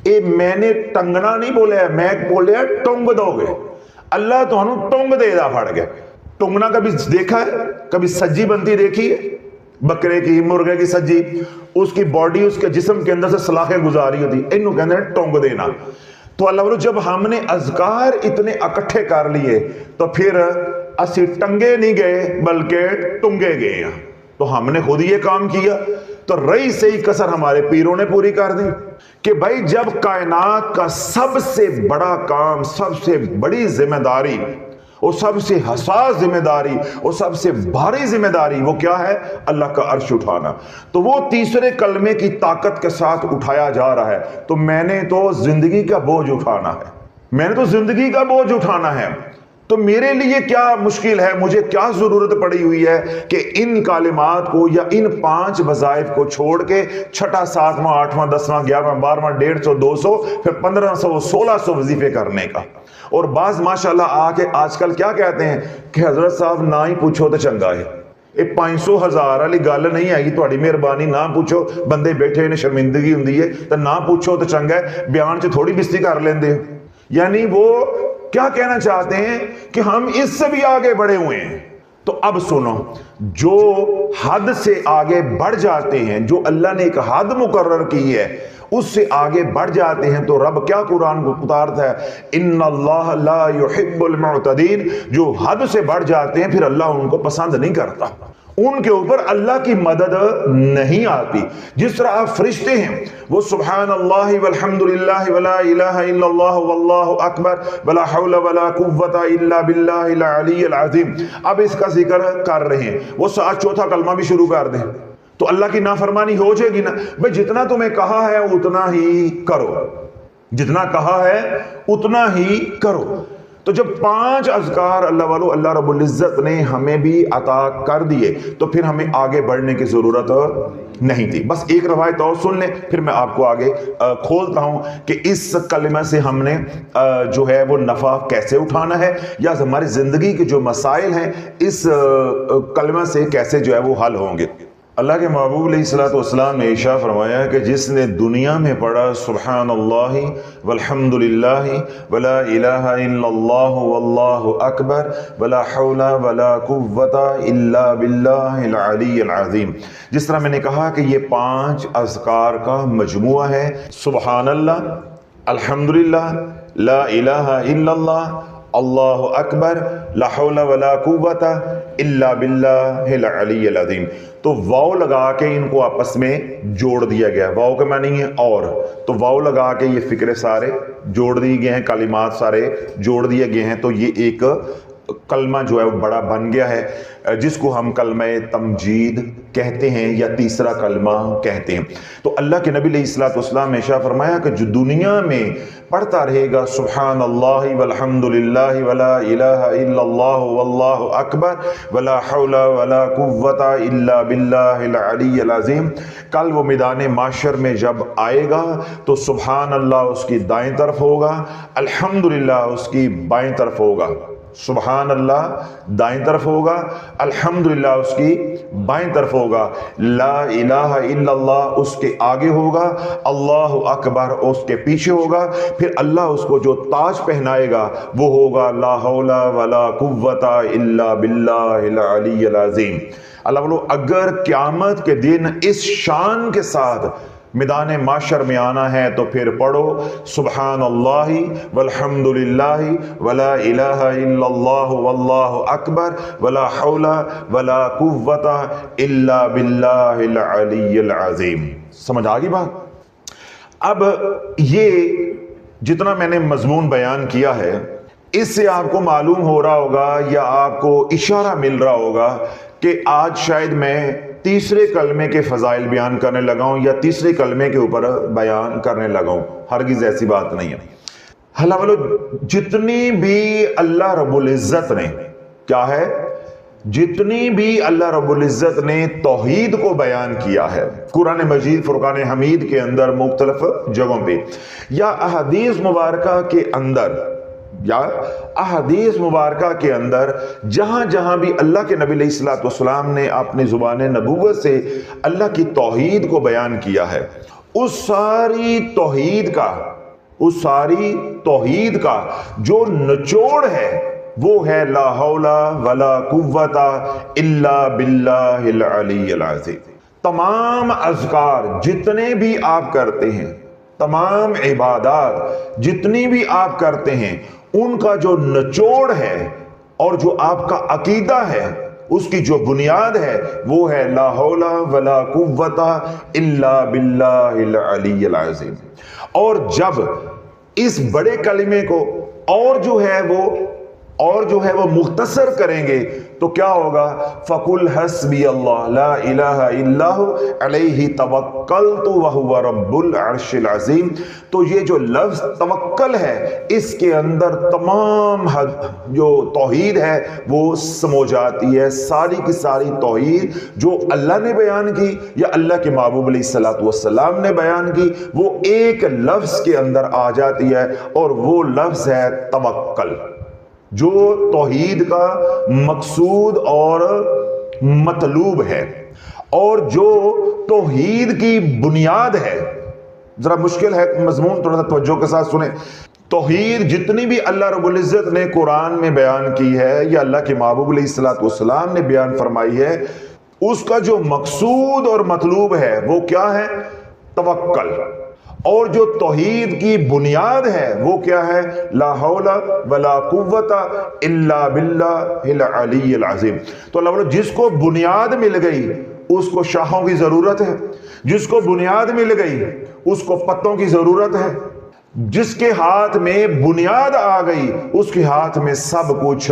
A: اے میں نے ٹنگنا نہیں بولے، میں بولے ٹنگ دو گے، اللہ تو ہنو ٹنگ دے دا پھڑ گئے۔ ٹنگنا کبھی دیکھا ہے؟ کبھی سجی بنتی دیکھی ہے؟ بکرے کی، مرغے کی سجی، اس کی باڈی، اس کے جسم کے اندر سے سلاخیں گزاری ہوتی، انہوں کہتے ہیں ٹونگ دینا۔ تو اللہ بولو جب ہم نے اذکار اتنے اکٹھے کر لیے تو پھر اسی ٹنگے نہیں گئے بلکہ ٹنگے گئے ہیں، تو ہم نے خود یہ کام کیا، تو رہی صحیح کسر ہمارے پیروں نے پوری کر دی کہ بھائی جب کائنات کا سب سے بڑا کام، سب سے بڑی ذمہ داری، اور سب سے حساس ذمہ داری، اور سب سے بھاری ذمہ داری وہ کیا ہے؟ اللہ کا عرش اٹھانا، تو وہ تیسرے کلمے کی طاقت کے ساتھ اٹھایا جا رہا ہے۔ تو میں نے تو زندگی کا بوجھ اٹھانا ہے، میں نے تو زندگی کا بوجھ اٹھانا ہے، تو میرے لیے کیا مشکل ہے، مجھے کیا ضرورت پڑی ہوئی ہے کہ ان کلمات کو یا ان 5 وظائف کو چھوڑ کے 6واں، 7واں، 8واں، 10واں، 11واں، 12واں، 150، 200، پھر 1500، 1600 وظیفے کرنے کا۔ اور بعض ماشاءاللہ آ کے آج کل کیا کہتے ہیں کہ حضرت صاحب نہ ہی پوچھو تو چنگا ہے، یہ 500 1000 والی گل نہیں آئی، تھوڑی مہربانی نہ پوچھو، بندے بیٹھے انہیں شرمندگی ہوندی ہے تو نہ پوچھو تو چنگا ہے، بیان سے تھوڑی بستی کر لیندے ہو۔ یعنی وہ کیا کہنا چاہتے ہیں کہ ہم اس سے بھی آگے بڑھے ہوئے ہیں۔ تو اب سنو، جو حد سے آگے بڑھ جاتے ہیں، جو اللہ نے ایک حد مقرر کی ہے اس سے آگے بڑھ جاتے ہیں، تو رب کیا قرآن کو اتارتا ہے؟ ان اللہ لا يحب المعتدین، جو حد سے بڑھ جاتے ہیں پھر اللہ ان کو پسند نہیں کرتا، ان کے اوپر اللہ کی مدد نہیں آتی۔ جس طرح آپ فرشتے ہیں وہ سبحان اللہ والحمدللہ ولا الہ الا اللہ واللہ اکبر ولا حول ولا قوت الا باللہ العلی العظیم، اب اس کا ذکر کر رہے ہیں، وہ ساتھ 4تھا کلمہ بھی شروع کر دیں تو اللہ کی نافرمانی ہو جائے گی نا؟ بھئی جتنا تمہیں کہا ہے اتنا ہی کرو، جتنا کہا ہے اتنا ہی کرو۔ تو جب 5 اذکار اللہ والو اللہ رب العزت نے ہمیں بھی عطا کر دیے تو پھر ہمیں آگے بڑھنے کی ضرورت نہیں تھی. بس ایک روایت اور سن لیں پھر میں آپ کو آگے کھولتا ہوں کہ اس کلمہ سے ہم نے جو ہے وہ نفع کیسے اٹھانا ہے، یا ہماری زندگی کے جو مسائل ہیں اس کلمہ سے کیسے جو ہے وہ حل ہوں گے. اللہ کے محبوب علیہ الصلوۃ والسلام نے ارشاد فرمایا کہ جس نے دنیا میں پڑھا سبحان اللہ والحمد للہ ولا الہ الا اللہ واللہ اکبر ولا حول ولا قوت الا باللہ العلی العظیم، جس طرح میں نے کہا کہ یہ 5 اذکار کا مجموعہ ہے، سبحان اللہ، الحمد للہ، لا الہ الا اللہ، اللہ اکبر، لا حول ولا قوت الا باللہ العلی العظیم. تو واو لگا کے ان کو آپس میں جوڑ دیا گیا. واو کا معنی ہے اور، تو واو لگا کے یہ فکرے سارے جوڑ دیے گئے ہیں، کلمات سارے جوڑ دیے گئے ہیں، تو یہ ایک کلمہ جو ہے وہ بڑا بن گیا ہے، جس کو ہم کلمہ تمجید کہتے ہیں یا تیسرا کلمہ کہتے ہیں. تو اللہ کے نبی علیہ الصلوۃ والسلام نے ارشاد فرمایا کہ جو دنیا میں پڑھتا رہے گا سبحان اللہ والحمد للہ ولا الہ الا اللہ واللہ اکبر ولا حول ولا قوت الا باللہ العلی العظیم، کل وہ میدان معاشر میں جب آئے گا تو سبحان اللہ اس کی دائیں طرف ہوگا، الحمدللہ اس کی بائیں طرف ہوگا. سبحان اللہ دائیں طرف ہوگا، الحمدللہ اس کی بائیں طرف ہوگا، لا الہ الا اللہ اس کے آگے ہوگا، اللہ اکبر اس کے پیچھے ہوگا، پھر اللہ اس کو جو تاج پہنائے گا وہ ہوگا لا حول ولا قوت الا باللہ العلی العظیم. اللہ بولو اگر قیامت کے دن اس شان کے ساتھ میدان معاشر میں آنا ہے تو پھر پڑھو سبحان اللہ والحمد للہ ولا الہ الا اللہ واللہ اکبر ولا حول ولا قوت الا باللہ العلی العظیم. سمجھ آگی بات؟ اب یہ جتنا میں نے مضمون بیان کیا ہے اس سے آپ کو معلوم ہو رہا ہوگا یا آپ کو اشارہ مل رہا ہوگا کہ آج شاید میں تیسرے کلمے کے فضائل بیان کرنے لگا ہوں یا تیسرے کلمے کے اوپر بیان کرنے لگا ہوں. ہرگز ایسی بات نہیں ہے. اللہ والو جتنی بھی اللہ رب العزت نے کیا ہے، جتنی بھی اللہ رب العزت نے توحید کو بیان کیا ہے قرآن مجید فرقان حمید کے اندر مختلف جگہوں پہ یا احادیث مبارکہ کے اندر، یا احادیث مبارکہ کے اندر جہاں جہاں بھی اللہ کے نبی علیہ الصلوۃ والسلام نے اپنی زبان نبوت سے اللہ کی توحید کو بیان کیا ہے، اس ساری توحید کا جو نچوڑ ہے وہ ہے لا حول ولا قوت الا باللہ العلی العظیم. تمام اذکار جتنے بھی آپ کرتے ہیں، تمام عبادات جتنی بھی آپ کرتے ہیں، ان کا جو نچوڑ ہے اور جو آپ کا عقیدہ ہے، اس کی جو بنیاد ہے وہ ہے لا حول ولا قوت الا باللہ العلی العظیم. اور جب اس بڑے کلمے کو اور جو ہے وہ مختصر کریں گے تو کیا ہوگا؟ فَقُلْ حَسْبِيَ اللَّهُ لَا إِلَٰهَ إِلَّا هُوَ عَلَيْهِ تَوَكَّلْتُ وَهُوَ رَبُّ الْعَرْشِ الْعَظِيمِ. تو یہ جو لفظ توکل ہے اس کے اندر تمام جو توحید ہے وہ سمو جاتی ہے. ساری کی ساری توحید جو اللہ نے بیان کی یا اللہ کے محبوب علیہ الصلوۃ والسلام نے بیان کی وہ ایک لفظ کے اندر آ جاتی ہے، اور وہ لفظ ہے توکل، جو توحید کا مقصود اور مطلوب ہے اور جو توحید کی بنیاد ہے. ذرا مشکل ہے مضمون، تھوڑا سا توجہ کے ساتھ سنیں. توحید جتنی بھی اللہ رب العزت نے قرآن میں بیان کی ہے یا اللہ کے محبوب علیہ الصلوۃ والسلام نے بیان فرمائی ہے، اس کا جو مقصود اور مطلوب ہے وہ کیا ہے؟ توکل. اور جو توحید کی بنیاد ہے وہ کیا ہے؟ لا حول ولا قوت الا باللہ العلی العظیم. تو اللہ بولو جس کو بنیاد مل گئی اس کو شاخوں کی ضرورت ہے، جس کو بنیاد مل گئی اس کو پتوں کی ضرورت ہے، جس کے ہاتھ میں بنیاد آ گئی اس کے ہاتھ میں سب کچھ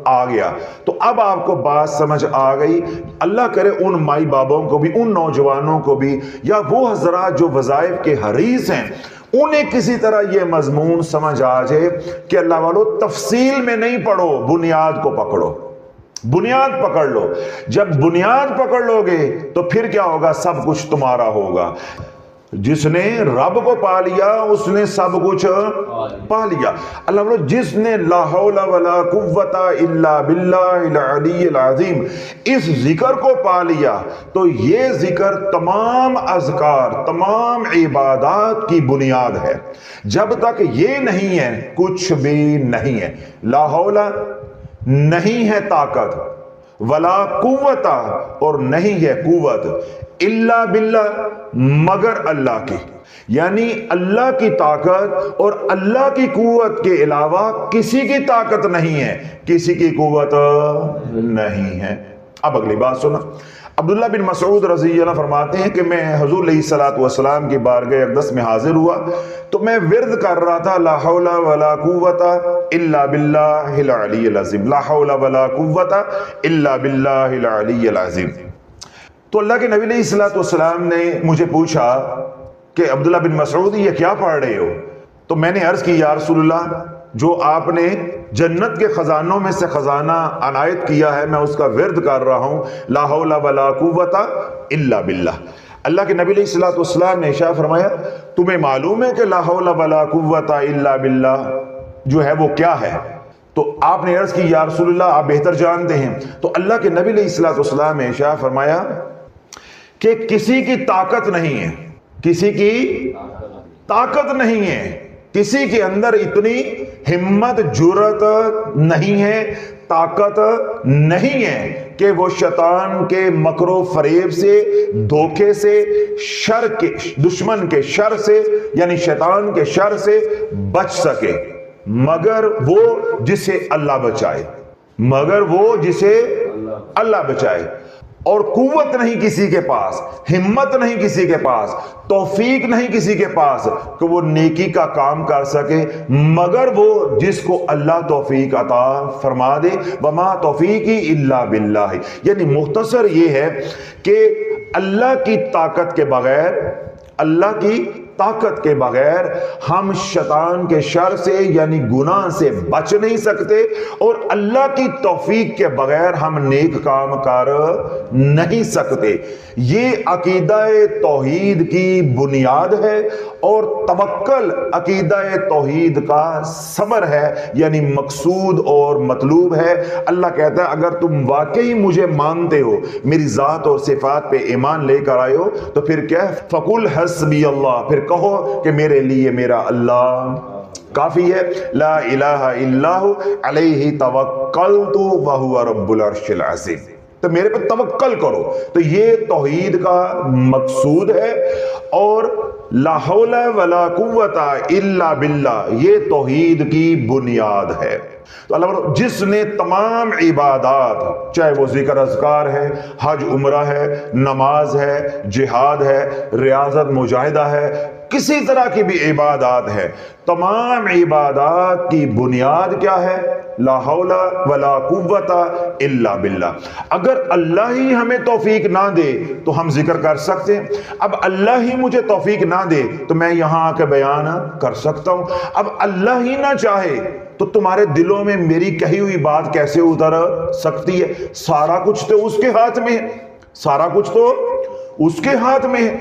A: آ گیا۔ تو اب آپ کو بات سمجھ آ گئی۔ اللہ کرے ان مائی بابوں کو بھی، ان نوجوانوں کو بھی، یا وہ حضرات جو وظائف کے حریص ہیں، انہیں کسی طرح یہ مضمون سمجھ آ جائے کہ اللہ والو تفصیل میں نہیں پڑھو، بنیاد کو پکڑو، بنیاد پکڑ لو۔ جب بنیاد پکڑ لو گے تو پھر کیا ہوگا؟ سب کچھ تمہارا ہوگا۔ جس نے رب کو پا لیا اس نے سب کچھ پا لیا۔ اللہ والو جس نے لا حول ولا قوت الا باللہ العلی العظیم اس ذکر کو پا لیا تو یہ ذکر تمام اذکار، تمام عبادات کی بنیاد ہے۔ جب تک یہ نہیں ہے کچھ بھی نہیں ہے۔ لا حول نہیں ہے طاقت، ولا قوت اور نہیں ہے قوت، الا باللہ مگر اللہ کی، یعنی اللہ کی طاقت اور اللہ کی قوت کے علاوہ کسی کی طاقت نہیں ہے، کسی کی قوت نہیں ہے۔ اب اگلی بات سنا۔ عبداللہ بن مسعود رضی اللہ عنہ فرماتے ہیں کہ میں حضور علیہ الصلوۃ والسلام کی بارگاہ اقدس میں حاضر ہوا تو میں ورد کر رہا تھا لا حول ولا قوت الا باللہ العلی العظیم، لا حول ولا قوت الا باللہ العلی العظیم۔ تو اللہ کے نبی علیہ الصلوۃ والسلام نے مجھے پوچھا کہ عبداللہ بن مسعود یہ کیا پڑھ رہے ہو؟ تو میں نے عرض کی یا رسول اللہ جو آپ نے جنت کے خزانوں میں سے خزانہ عنایت کیا ہے میں اس کا ورد کر رہا ہوں، لا حول ولا قوت الا باللہ۔ اللہ کے نبی علیہ الصلوۃ والسلام نے ارشاد فرمایا تمہیں معلوم ہے کہ لا حول ولا قوت الا باللہ جو ہے وہ کیا ہے؟ تو آپ نے عرض کی یا رسول اللہ آپ بہتر جانتے ہیں۔ تو اللہ کے نبی علیہ الصلوۃ والسلام نے ارشاد فرمایا کہ کسی کی طاقت نہیں ہے، کسی کی طاقت نہیں ہے، کسی کے اندر اتنی ہمت جرت نہیں ہے، طاقت نہیں ہے کہ وہ شیطان کے مکر و فریب سے، دھوکے سے، شر کے دشمن کے شر سے یعنی شیطان کے شر سے بچ سکے، مگر وہ جسے اللہ بچائے، مگر وہ جسے اللہ بچائے۔ اور قوت نہیں کسی کے پاس، ہمت نہیں کسی کے پاس، توفیق نہیں کسی کے پاس کہ وہ نیکی کا کام کر سکے مگر وہ جس کو اللہ توفیق عطا فرما دے۔ وما توفیقی الا باللہ، یعنی مختصر یہ ہے کہ اللہ کی طاقت کے بغیر، اللہ کی طاقت کے بغیر ہم شیطان کے شر سے یعنی گناہ سے بچ نہیں سکتے، اور اللہ کی توفیق کے بغیر ہم نیک کام کر نہیں سکتے۔ یہ عقیدہ توحید کی بنیاد ہے اور توکل عقیدہ توحید کا ثمر ہے، یعنی مقصود اور مطلوب ہے۔ اللہ کہتا ہے اگر تم واقعی مجھے مانتے ہو، میری ذات اور صفات پہ ایمان لے کر آئے ہو تو پھر کیا ہے؟ فَقُلْ حَسْبِيَ اللَّهُ، پھر کہو کہ میرے لیے میرا اللہ کافی ہے، لا الہ الا ہو علیہ توکلت وہو رب العرش العظیم، تو میرے پہ توکل کرو۔ تو یہ توحید کا مقصود ہے، اور لا حول ولا قوت الا باللہ یہ توحید کی بنیاد ہے۔ تو اللہ جس نے تمام عبادات، چاہے وہ ذکر اذکار ہے، حج عمرہ ہے، نماز ہے، جہاد ہے، ریاضت مجاہدہ ہے، کسی طرح کی بھی عبادات ہے، تمام عبادات کی بنیاد کیا ہے؟ لا حول ولا قوت الا باللہ۔ اگر اللہ ہی ہمیں توفیق نہ دے تو ہم ذکر کر سکتے ہیں، اب اللہ ہی مجھے توفیق نہ دے تو میں یہاں آ کے بیان کر سکتا ہوں، اب اللہ ہی نہ چاہے تو تمہارے دلوں میں میری کہی ہوئی بات کیسے اتر سکتی ہے؟ سارا کچھ تو اس کے ہاتھ میں ہے، سارا کچھ تو اس کے ہاتھ میں ہے۔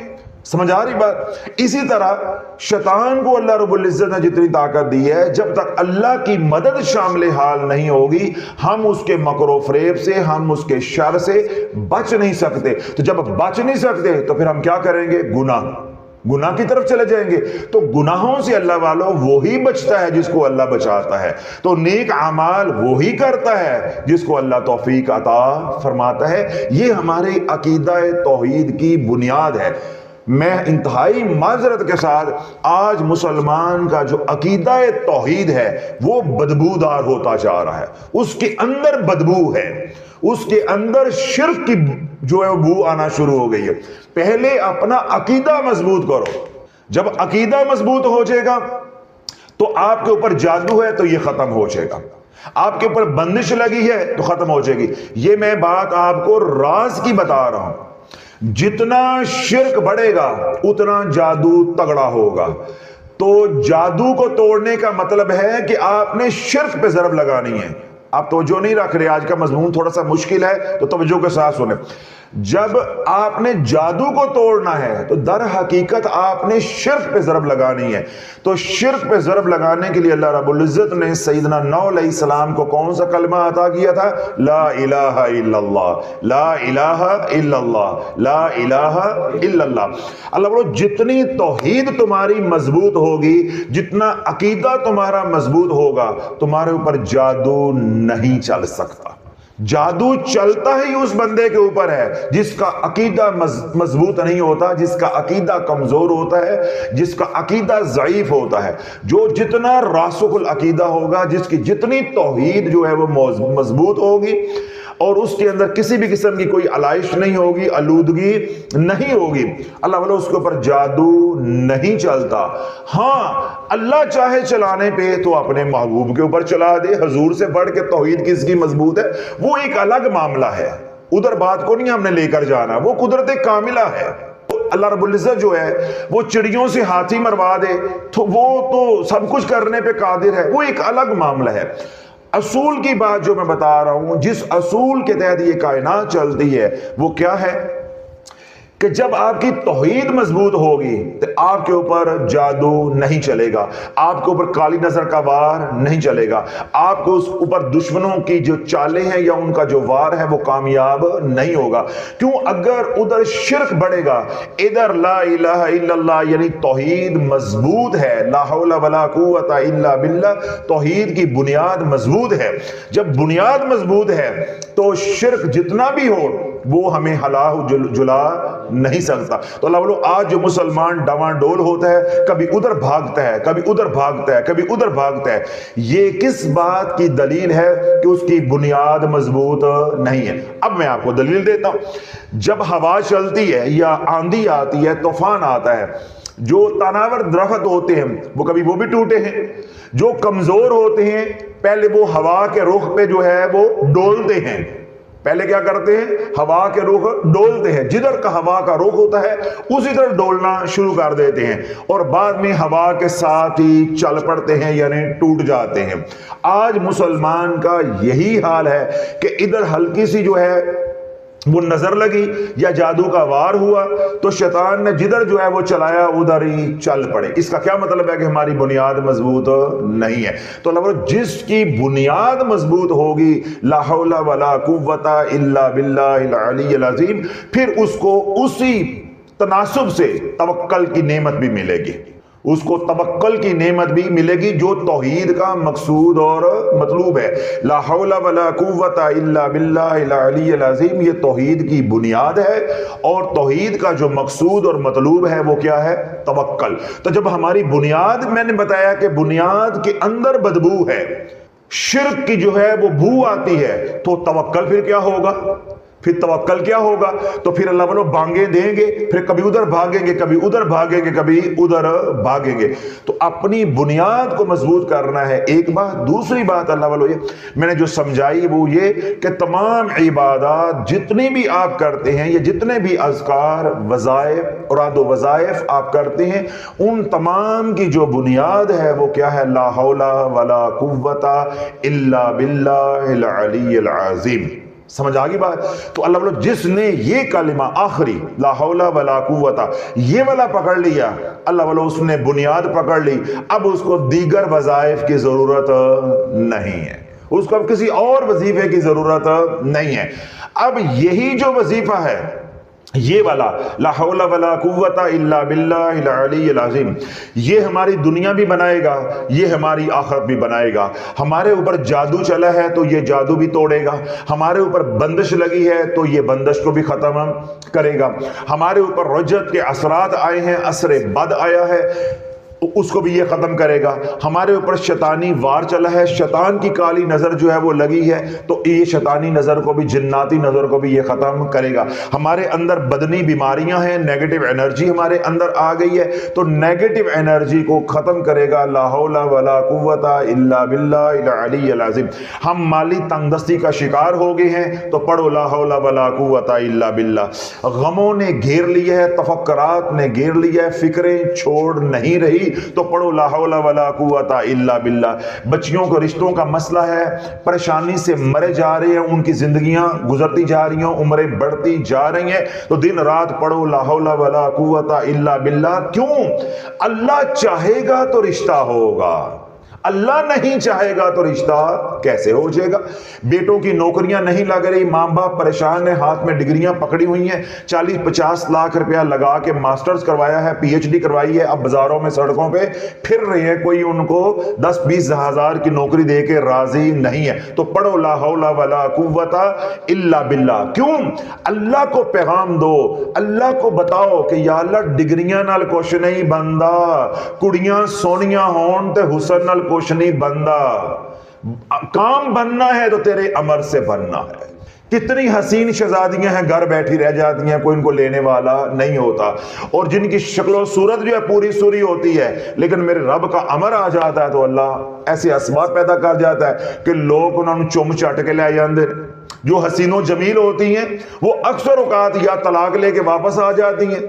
A: سمجھ آ رہی بات؟ اسی طرح شیطان کو اللہ رب العزت نے جتنی طاقت دی ہے، جب تک اللہ کی مدد شامل حال نہیں ہوگی ہم اس کے مکر و فریب سے، ہم اس کے شر سے بچ نہیں سکتے۔ تو جب بچ نہیں سکتے تو پھر ہم کیا کریں گے؟ گناہ کی طرف چلے جائیں گے۔ تو گناہوں سے اللہ والوں وہی بچتا ہے جس کو اللہ بچاتا ہے، تو نیک اعمال وہی کرتا ہے جس کو اللہ توفیق عطا فرماتا ہے۔ یہ ہمارے عقیدہ توحید کی بنیاد ہے۔ میں انتہائی معذرت کے ساتھ آج مسلمان کا جو عقیدہ توحید ہے وہ بدبودار ہوتا جا رہا ہے، اس کے اندر بدبو ہے، اس کے اندر شرک کی جو ہے بو آنا شروع ہو گئی ہے۔ پہلے اپنا عقیدہ مضبوط کرو، جب عقیدہ مضبوط ہو جائے گا تو آپ کے اوپر جادو ہے تو یہ ختم ہو جائے گا، آپ کے اوپر بندش لگی ہے تو ختم ہو جائے گی۔ یہ میں بات آپ کو راز کی بتا رہا ہوں، جتنا شرک بڑھے گا اتنا جادو تگڑا ہوگا۔ تو جادو کو توڑنے کا مطلب ہے کہ آپ نے شرک پہ ضرب لگانی ہے۔ آپ توجہ نہیں رکھ رہے، آج کا مضمون تھوڑا سا مشکل ہے تو توجہ کے ساتھ سنیں۔ جب آپ نے جادو کو توڑنا ہے تو در حقیقت آپ نے شرک پہ ضرب لگانی ہے۔ تو شرک پہ ضرب لگانے کے لیے اللہ رب العزت نے سیدنا نوح علیہ السلام کو کون سا کلمہ عطا کیا تھا؟ لا الہ الا اللہ، لا الہ الا اللہ، لا الہ الا اللہ۔ اللہ بولو جتنی توحید تمہاری مضبوط ہوگی، جتنا عقیدہ تمہارا مضبوط ہوگا، تمہارے اوپر جادو نہیں چل سکتا۔ جادو چلتا ہی اس بندے کے اوپر ہے جس کا عقیدہ مضبوط نہیں ہوتا، جس کا عقیدہ کمزور ہوتا ہے، جس کا عقیدہ ضعیف ہوتا ہے۔ جو جتنا راسخ العقیدہ ہوگا، جس کی جتنی توحید جو ہے وہ مضبوط ہوگی اور اس کے اندر کسی بھی قسم کی کوئی علائش نہیں ہوگی، آلودگی نہیں ہوگی، اللہ والا اس کے اوپر جادو نہیں چلتا۔ ہاں اللہ چاہے چلانے پہ تو اپنے محبوب کے اوپر چلا دے۔ حضور سے بڑھ کے توحید کس کی مضبوط ہے وہ ایک الگ معاملہ ہے، ادھر بات کو نہیں ہم نے لے کر جانا، وہ قدرت کاملہ ہے۔ اللہ رب العزت جو ہے وہ چڑیوں سے ہاتھی مروا دے تو وہ تو سب کچھ کرنے پہ قادر ہے، وہ ایک الگ معاملہ ہے۔ اصول کی بات جو میں بتا رہا ہوں، جس اصول کے تحت یہ کائنات چلتی ہے وہ کیا ہے کہ جب آپ کی توحید مضبوط ہوگی تو آپ کے اوپر جادو نہیں چلے گا، آپ کے اوپر کالی نظر کا وار نہیں چلے گا، آپ کو اس اوپر دشمنوں کی جو چالیں ہیں یا ان کا جو وار ہے وہ کامیاب نہیں ہوگا۔ کیوں؟ اگر ادھر شرک بڑھے گا، ادھر لا الہ الا اللہ یعنی توحید مضبوط ہے، لا حول ولا قوت الا باللہ، توحید کی بنیاد مضبوط ہے۔ جب بنیاد مضبوط ہے تو شرک جتنا بھی ہو وہ ہمیں ہلا جلا نہیں سکتا۔ تو اللہ بولو آج جو مسلمان ڈواں ڈول ہوتا ہے، کبھی ادھر بھاگتا ہے، کبھی ادھر بھاگتا ہے، کبھی ادھر بھاگتا ہے، یہ کس بات کی دلیل ہے کہ اس کی بنیاد مضبوط نہیں ہے؟ اب میں آپ کو دلیل دیتا ہوں۔ جب ہوا چلتی ہے یا آندھی آتی ہے، طوفان آتا ہے، جو تناور درخت ہوتے ہیں وہ کبھی وہ بھی ٹوٹے ہیں، جو کمزور ہوتے ہیں پہلے وہ ہوا کے رخ پہ جو ہے وہ ڈولتے ہیں۔ پہلے کیا کرتے ہیں؟ ہوا کے رخ ڈولتے ہیں، جدھر کا ہوا کا رخ ہوتا ہے اسی طرح ڈولنا شروع کر دیتے ہیں، اور بعد میں ہوا کے ساتھ ہی چل پڑتے ہیں یعنی ٹوٹ جاتے ہیں۔ آج مسلمان کا یہی حال ہے کہ ادھر ہلکی سی جو ہے وہ نظر لگی یا جادو کا وار ہوا تو شیطان نے جدھر جو ہے وہ چلایا ادھر ہی چل پڑے۔ اس کا کیا مطلب ہے کہ ہماری بنیاد مضبوط نہیں ہے۔ تو اللہ جس کی بنیاد مضبوط ہوگی، لا حول ولا قوت الا باللہ العلی العظیم، پھر اس کو اسی تناسب سے توکل کی نعمت بھی ملے گی، اس کو توکل کی نعمت بھی ملے گی جو توحید کا مقصود اور مطلوب ہے۔ لا حول ولا قوت الا باللہ العلی العظیم یہ توحید کی بنیاد ہے، اور توحید کا جو مقصود اور مطلوب ہے وہ کیا ہے؟ توکل۔ تو جب ہماری بنیاد، میں نے بتایا کہ بنیاد کے اندر بدبو ہے، شرک کی جو ہے وہ بو آتی ہے، تو توکل پھر کیا ہوگا؟ پھر توکل کیا ہوگا؟ تو پھر اللہ والوں بانگیں دیں گے، پھر کبھی ادھر بھاگیں گے، کبھی ادھر بھاگیں گے، کبھی ادھر بھاگیں گے۔ تو اپنی بنیاد کو مضبوط کرنا ہے، ایک بات۔ دوسری بات اللہ والوں یہ میں نے جو سمجھائی وہ یہ کہ تمام عبادات جتنی بھی آپ کرتے ہیں یا جتنے بھی اذکار، وظائف، اوراد و وظائف آپ کرتے ہیں، ان تمام کی جو بنیاد ہے وہ کیا ہے؟ لا حول ولا قوت الا باللہ العلی العظیم۔ سمجھ آگی بات؟ تو اللہ بولو جس نے یہ کلمہ آخری لا حول ولا قوت یہ والا پکڑ لیا، اللہ بولو اس نے بنیاد پکڑ لی، اب اس کو دیگر وظائف کی ضرورت نہیں ہے، اس کو اب کسی اور وظیفے کی ضرورت نہیں ہے۔ اب یہی جو وظیفہ ہے یہ والا لا حول ولا قوت الا باللہ العلی العظیم، یہ ہماری دنیا بھی بنائے گا، یہ ہماری آخرت بھی بنائے گا۔ ہمارے اوپر جادو چلا ہے تو یہ جادو بھی توڑے گا، ہمارے اوپر بندش لگی ہے تو یہ بندش کو بھی ختم کرے گا، ہمارے اوپر رجت کے اثرات آئے ہیں، اثر بد آیا ہے، اس کو بھی یہ ختم کرے گا. ہمارے اوپر شیطانی وار چلا ہے, شیطان کی کالی نظر جو ہے وہ لگی ہے, تو یہ شیطانی نظر کو بھی, جناتی نظر کو بھی یہ ختم کرے گا. ہمارے اندر بدنی بیماریاں ہیں, نیگیٹو انرجی ہمارے اندر آ گئی ہے, تو نیگیٹو انرجی کو ختم کرے گا. لا حول ولا قوت الا باللہ العلی العظیم. ہم مالی تنگ دستی کا شکار ہو گئے ہیں, تو پڑھو لا حول ولا قوت الا باللہ. غموں نے گھیر لیا ہے, تفکرات نے گھیر لیا ہے, فکریں چھوڑ نہیں رہی, تو پڑھو لا حول ولا قوت الا باللہ. بچیوں کو رشتوں کا مسئلہ ہے, پریشانی سے مرے جا رہے ہیں, ان کی زندگیاں گزرتی جا رہی ہیں, عمریں بڑھتی جا رہی ہیں, تو دن رات پڑھو لا حول ولا قوت الا باللہ. کیوں؟ اللہ چاہے گا تو رشتہ ہوگا, اللہ نہیں چاہے گا تو رشتہ کیسے ہو جائے گا؟ بیٹوں کی نوکریاں نہیں لگ رہی, ماں باپ پریشان ہیں, ہاتھ میں ڈگریاں پکڑی ہوئی ہیں, 40-50 لاکھ روپیہ لگا کے ماسٹرز کروایا ہے, پی ایچ ڈی کروائی ہے, اب بازاروں میں سڑکوں پہ پھر رہے ہیں, کوئی ان کو 10-20 ہزار کی نوکری دے کے راضی نہیں ہے. تو پڑھو لا حول ولا قوت الا باللہ. کیوں؟ اللہ کو پیغام دو, اللہ کو بتاؤ کہ یا اللہ ڈگریاں نال کچھ نہیں بندا, کڑیاں سونیاں ہون تے حسن نال کچھ نہیں بندا, کام بننا ہے تو تیرے امر سے بننا ہے. کتنی حسین شہزادیاں ہیں گھر بیٹھی رہ جاتی ہیں, کوئی ان کو لینے والا نہیں ہوتا, اور جن کی شکل و صورت جو ہے پوری سوری ہوتی ہے, لیکن میرے رب کا امر آ جاتا ہے تو اللہ ایسے اسباب پیدا کر جاتا ہے کہ لوگ انہوں نے چم چٹ کے لے جاندے. جو حسین و جمیل ہوتی ہیں وہ اکثر اوقات یا طلاق لے کے واپس آ جاتی ہیں,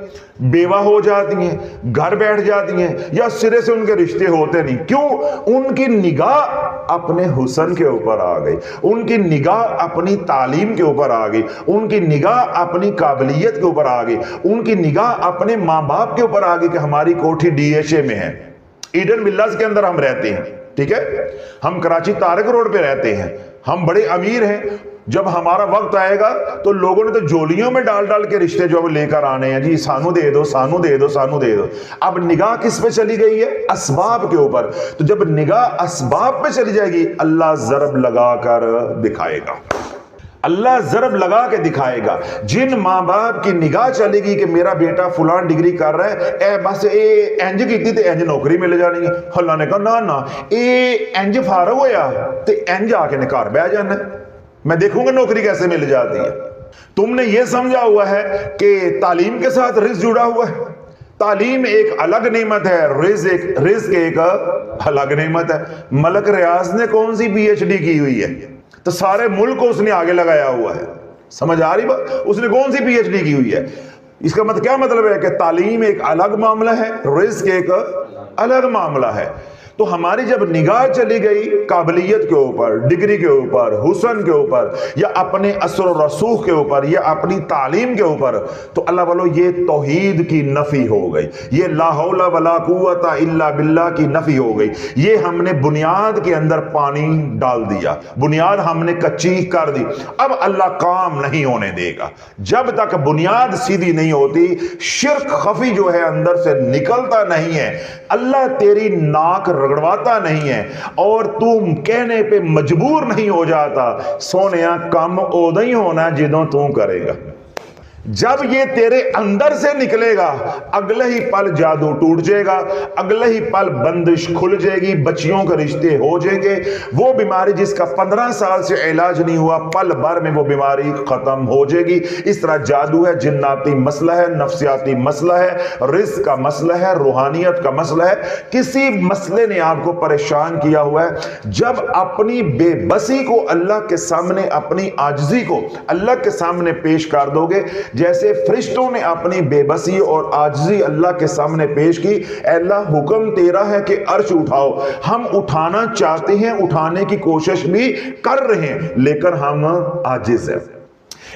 A: بیوہ ہو جاتی ہیں, گھر بیٹھ جاتی ہیں, یا سرے سے ان کے رشتے ہوتے نہیں. کیوں؟ ان کی نگاہ اپنے حسن کے اوپر آ گئی, ان کی نگاہ اپنی تعلیم کے اوپر آ گئی, ان کی نگاہ اپنی قابلیت کے اوپر آ گئی, ان کی نگاہ اپنے ماں باپ کے اوپر آ گئی کہ ہماری کوٹھی ڈی ایچ اے میں ہے, ایڈن ولاز کے اندر ہم رہتے ہیں, ٹھیک ہے, ہم کراچی طارق روڈ پہ رہتے ہیں, ہم بڑے امیر ہیں. جب ہمارا وقت آئے گا تو لوگوں نے تو جولیوں میں ڈال ڈال کے رشتے جو لے کر آنے ہیں, جی سانو دے دو, سانو دے دو, سانو دے دو. اب نگاہ کس پہ چلی گئی ہے؟ اسباب کے اوپر. تو جب نگاہ اسباب پہ چلی جائے گی, اللہ ضرب لگا کر دکھائے گا, اللہ ضرب لگا کے دکھائے گا. جن ماں باپ کی نگاہ چلے گی کہ میرا بیٹا فلان ڈگری کر رہا ہے, اے بس اے انج کیتی تے انج نوکری مل جانی ہے, اللہ نے کہا نا اے انج فارغ ہویا تے انج آ کے نے گھر بیٹھ جانا, میں دیکھوں گا نوکری کیسے مل جاتی ہے. تم نے یہ سمجھا ہوا ہے کہ تعلیم کے ساتھ رزق جڑا ہوا ہے. تعلیم ایک الگ نعمت ہے, رزق ایک الگ نعمت ہے. ملک ریاض نے کون سی پی ایچ ڈی کی ہوئی ہے, تو سارے ملک کو اس نے آگے لگایا ہوا ہے. سمجھ آ رہی بات؟ اس نے کون سی پی ایچ ڈی کی ہوئی ہے. اس کا مطلب کیا مطلب ہے کہ تعلیم ایک الگ معاملہ ہے, رزق ایک الگ معاملہ ہے. تو ہماری جب نگاہ چلی گئی قابلیت کے اوپر, ڈگری کے اوپر, حسن کے اوپر, یا اپنے اثر و رسوخ کے اوپر, یا اپنی تعلیم کے اوپر, تو اللہ والو یہ توحید کی نفی ہو گئی, یہ لا حول ولا قوت الا باللہ کی نفی ہو گئی. یہ ہم نے بنیاد کے اندر پانی ڈال دیا, بنیاد ہم نے کچی کر دی. اب اللہ کام نہیں ہونے دے گا جب تک بنیاد سیدھی نہیں ہوتی, شرک خفی جو ہے اندر سے نکلتا نہیں ہے, اللہ تیری ناک رگڑواتا نہیں ہے, اور تم کہنے پہ مجبور نہیں ہو جاتا, سونیا کم اودا ہی ہونا جدوں تم کرے گا. جب یہ تیرے اندر سے نکلے گا, اگلے ہی پل جادو ٹوٹ جائے گا, اگلے ہی پل بندش کھل جائے گی, بچیوں کے رشتے ہو جائیں گے. وہ بیماری جس کا 15 سال سے علاج نہیں ہوا, پل بھر میں وہ بیماری ختم ہو جائے گی. اس طرح جادو ہے, جناتی مسئلہ ہے, نفسیاتی مسئلہ ہے, رزق کا مسئلہ ہے, روحانیت کا مسئلہ ہے. کسی مسئلے نے آپ کو پریشان کیا ہوا ہے, جب اپنی بے بسی کو اللہ کے سامنے, اپنی عاجزی کو اللہ کے سامنے پیش کر دو گے, جیسے فرشتوں نے اپنی بے بسی اور عاجزی اللہ کے سامنے پیش کی, اے اللہ حکم تیرا ہے کہ عرش اٹھاؤ. ہم اٹھانا چاہتے ہیں, اٹھانے کی کوشش بھی کر رہے ہیں, لیکن ہم عاجز ہیں.